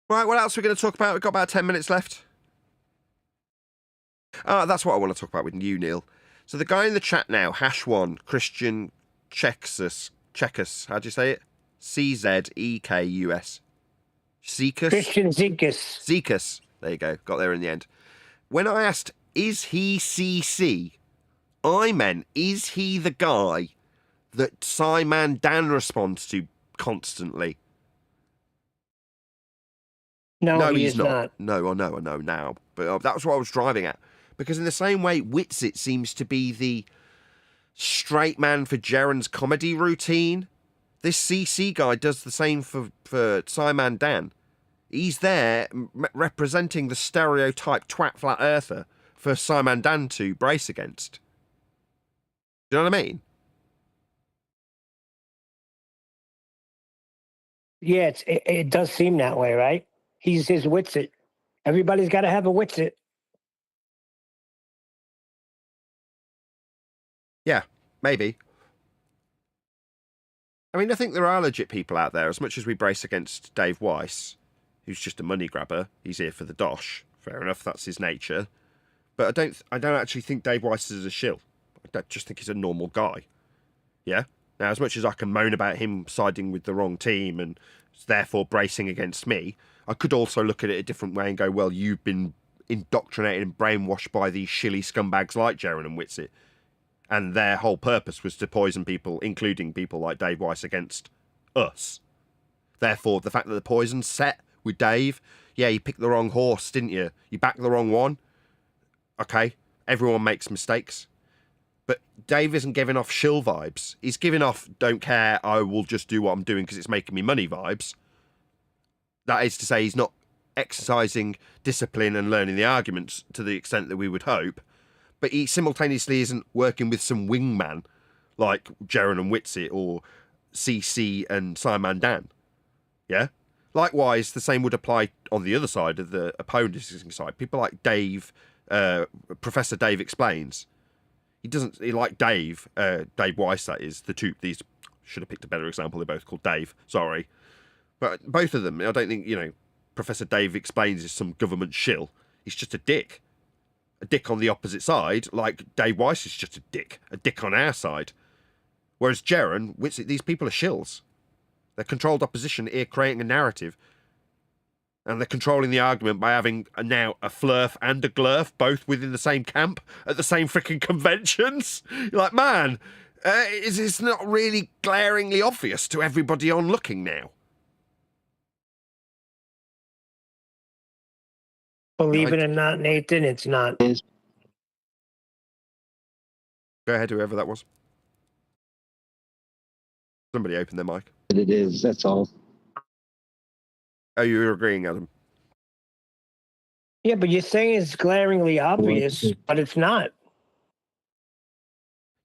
Right, what else are we going to talk about? We've got about 10 minutes left. That's what I want to talk about with you, Neil. So the guy in the chat now, #1, Christian Chekus, how do you say it? Cekus. Cekus? Christian Zekas. Zekus. There you go. Got there in the end. When I asked, is he CC? I meant, is he the guy that Simon Dan responds to constantly? No, he's not. No, I know now. But that was what I was driving at. Because in the same way, Witsit seems to be the straight man for Jaren's comedy routine, this CC guy does the same for Simon Dan. He's there representing the stereotype twat flat earther for Simon Dan to brace against. Do you know what I mean? Yeah, it does seem that way, right? He's his Witsit. Everybody's got to have a Witsit. Yeah, maybe. I mean, I think there are legit people out there, as much as we brace against Dave Weiss, who's just a money grabber. He's here for the dosh. Fair enough, that's his nature. But I don't actually think Dave Weiss is a shill. I just think he's a normal guy. Yeah? Now, as much as I can moan about him siding with the wrong team and therefore bracing against me, I could also look at it a different way and go, well, you've been indoctrinated and brainwashed by these shilly scumbags like Jaren and Witsit. And their whole purpose was to poison people, including people like Dave Weiss, against us. Therefore, the fact that the poison's set with Dave, yeah, you picked the wrong horse, didn't you? You backed the wrong one. Okay, everyone makes mistakes. But Dave isn't giving off shill vibes. He's giving off, don't care, I will just do what I'm doing because it's making me money vibes. That is to say, he's not exercising discipline and learning the arguments to the extent that we would hope. But he simultaneously isn't working with some wingman like Jaren and Witsit or CC and Simon Dan. Yeah? Likewise, the same would apply on the other side of the opposing side. People like Dave, Professor Dave Explains. He like Dave Weiss, that is. These should have picked a better example. They're both called Dave. Sorry. But both of them, I don't think, Professor Dave Explains is some government shill. He's just a dick. A dick on the opposite side, like Dave Weiss is just a dick on our side. Whereas Jaren, Witsit, these people are shills. They're controlled opposition here, creating a narrative. And they're controlling the argument by having now a flurf and a glurf, both within the same camp, at the same freaking conventions. You're like, man, is this not really glaringly obvious to everybody on looking now? Believe it or not, Nathan, it's not. Go ahead, whoever that was. Somebody open their mic. It is, that's all. Oh, you're agreeing, Adam? Yeah, but you're saying it's glaringly obvious, but it's not.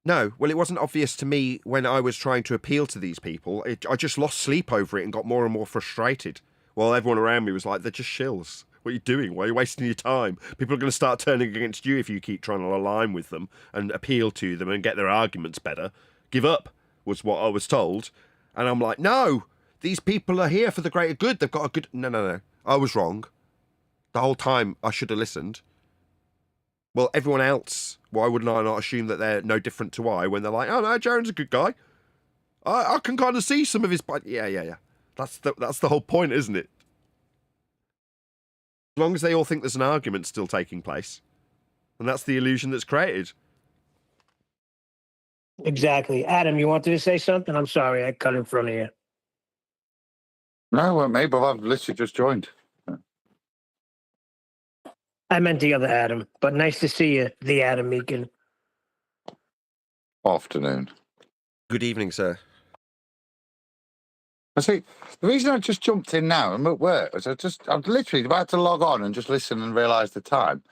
No, well, it wasn't obvious to me when I was trying to appeal to these people. I just lost sleep over it and got more and more frustrated. While everyone around me was like, they're just shills. What are you doing? Why are you wasting your time? People are going to start turning against you if you keep trying to align with them and appeal to them and get their arguments better. Give up, was what I was told. And I'm like, no, these people are here for the greater good. They've got a good... No. I was wrong. The whole time I should have listened. Well, everyone else, why wouldn't I not assume that they're no different to I when they're like, oh no, Jaren's a good guy. I can kind of see some of his... Yeah. That's the whole point, isn't it? As long as they all think there's an argument still taking place. And that's the illusion that's created. Exactly. Adam, you wanted to say something? I'm sorry, I cut in front of you. No, it wasn't me, but I've literally just joined. I meant the other Adam, but nice to see you, the Adam Meakin. Afternoon. Good evening, sir. I see. The reason I just jumped in now and at work was I'm literally about to log on and just listen and realise the time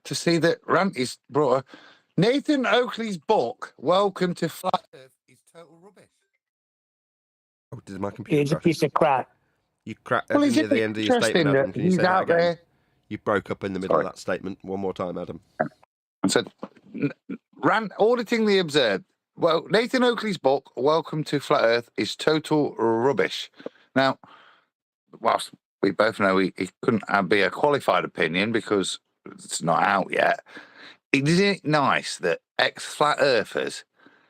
to see that Ranty's brought Nathan Oakley's book, Welcome to Flat Earth, is total rubbish. Oh, did my computer He's a crash? piece of crap. You cracked Well, near is it the end of your interesting statement, Adam. that Can you he's say that out again? there? You broke up in the middle Sorry. of that statement. One more time, Adam. I said, auditing the absurd. Well, Nathan Oakley's book, Welcome to Flat Earth, is total rubbish. Now, whilst we both know he couldn't be a qualified opinion because it's not out yet, isn't it nice that ex-flat earthers,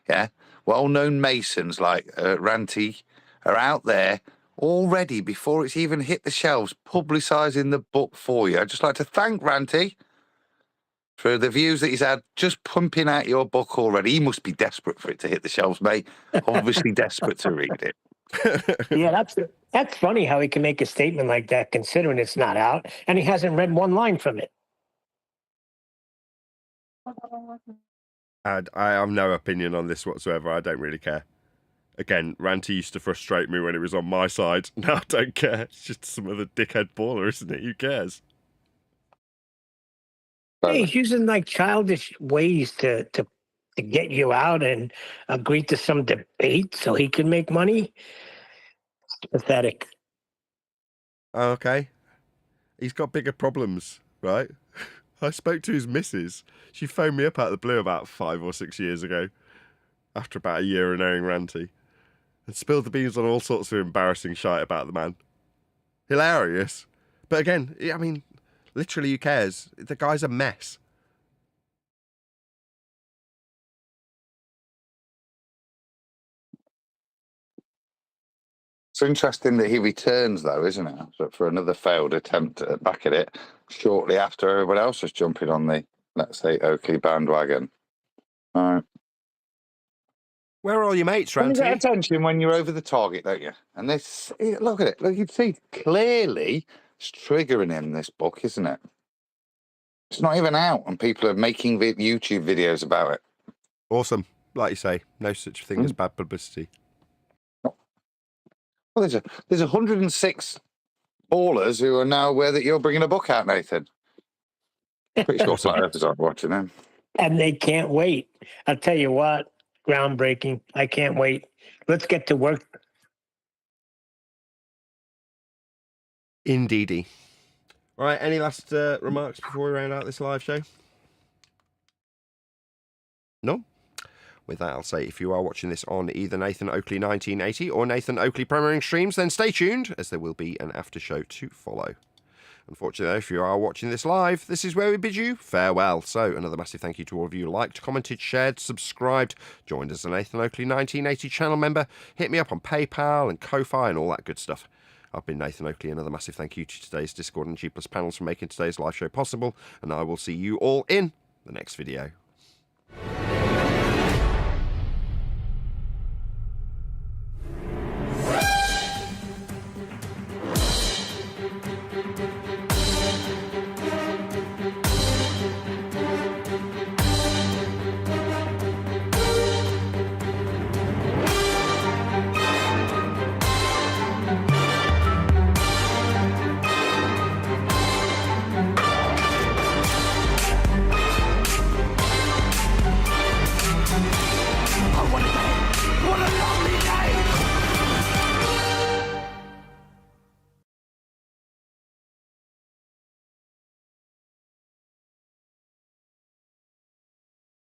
yeah, well-known Masons like Ranty, are out there already before it's even hit the shelves, publicising the book for you? I'd just like to thank Ranty for the views that he's had, just pumping out your book already. He must be desperate for it to hit the shelves, mate. Obviously desperate to read it. Yeah, that's funny how he can make a statement like that considering it's not out and he hasn't read one line from it. And I have no opinion on this whatsoever. I don't really care. Again, Ranty used to frustrate me when it was on my side. Now I don't care. It's just some other dickhead baller, isn't it? Who cares? Yeah, he's using like childish ways to get you out and agree to some debate so he can make money. Pathetic. Okay. He's got bigger problems, right? I spoke to his missus. She phoned me up out of the blue about 5 or 6 years ago, after about a year of knowing Ranty, and spilled the beans on all sorts of embarrassing shite about the man. Hilarious. But again, I mean, literally, who cares? The guy's a mess. It's interesting that he returns, though, isn't it? But for another failed attempt back at it, shortly after everyone else was jumping on the, let's say, Oakley bandwagon. All right. Where are all your mates, You get Ranty? attention when you're over the target, don't you? And this, look at it. Look, you see, clearly it's triggering him, this book, isn't it? It's not even out, and people are making YouTube videos about it. Awesome. Like you say, no such thing as bad publicity. Well, there's 106 ballers who are now aware that you're bringing a book out, Nathan. Pretty sure flat earthers aren't watching them. And they can't wait. I'll tell you what, groundbreaking. I can't wait. Let's get to work. Indeedy. All right, any last remarks before we round out this live show? No? With that, I'll say if you are watching this on either Nathan Oakley 1980 or Nathan Oakley premiering streams, then stay tuned, as there will be an after show to follow. Unfortunately, if you are watching this live, this is where we bid you farewell. So, another massive thank you to all of you who liked, commented, shared, subscribed, joined as a Nathan Oakley 1980 channel member, hit me up on PayPal and Ko-Fi and all that good stuff. I've been Nathan Oakley. Another massive thank you to today's Discord and G+ panels for making today's live show possible, and I will see you all in the next video.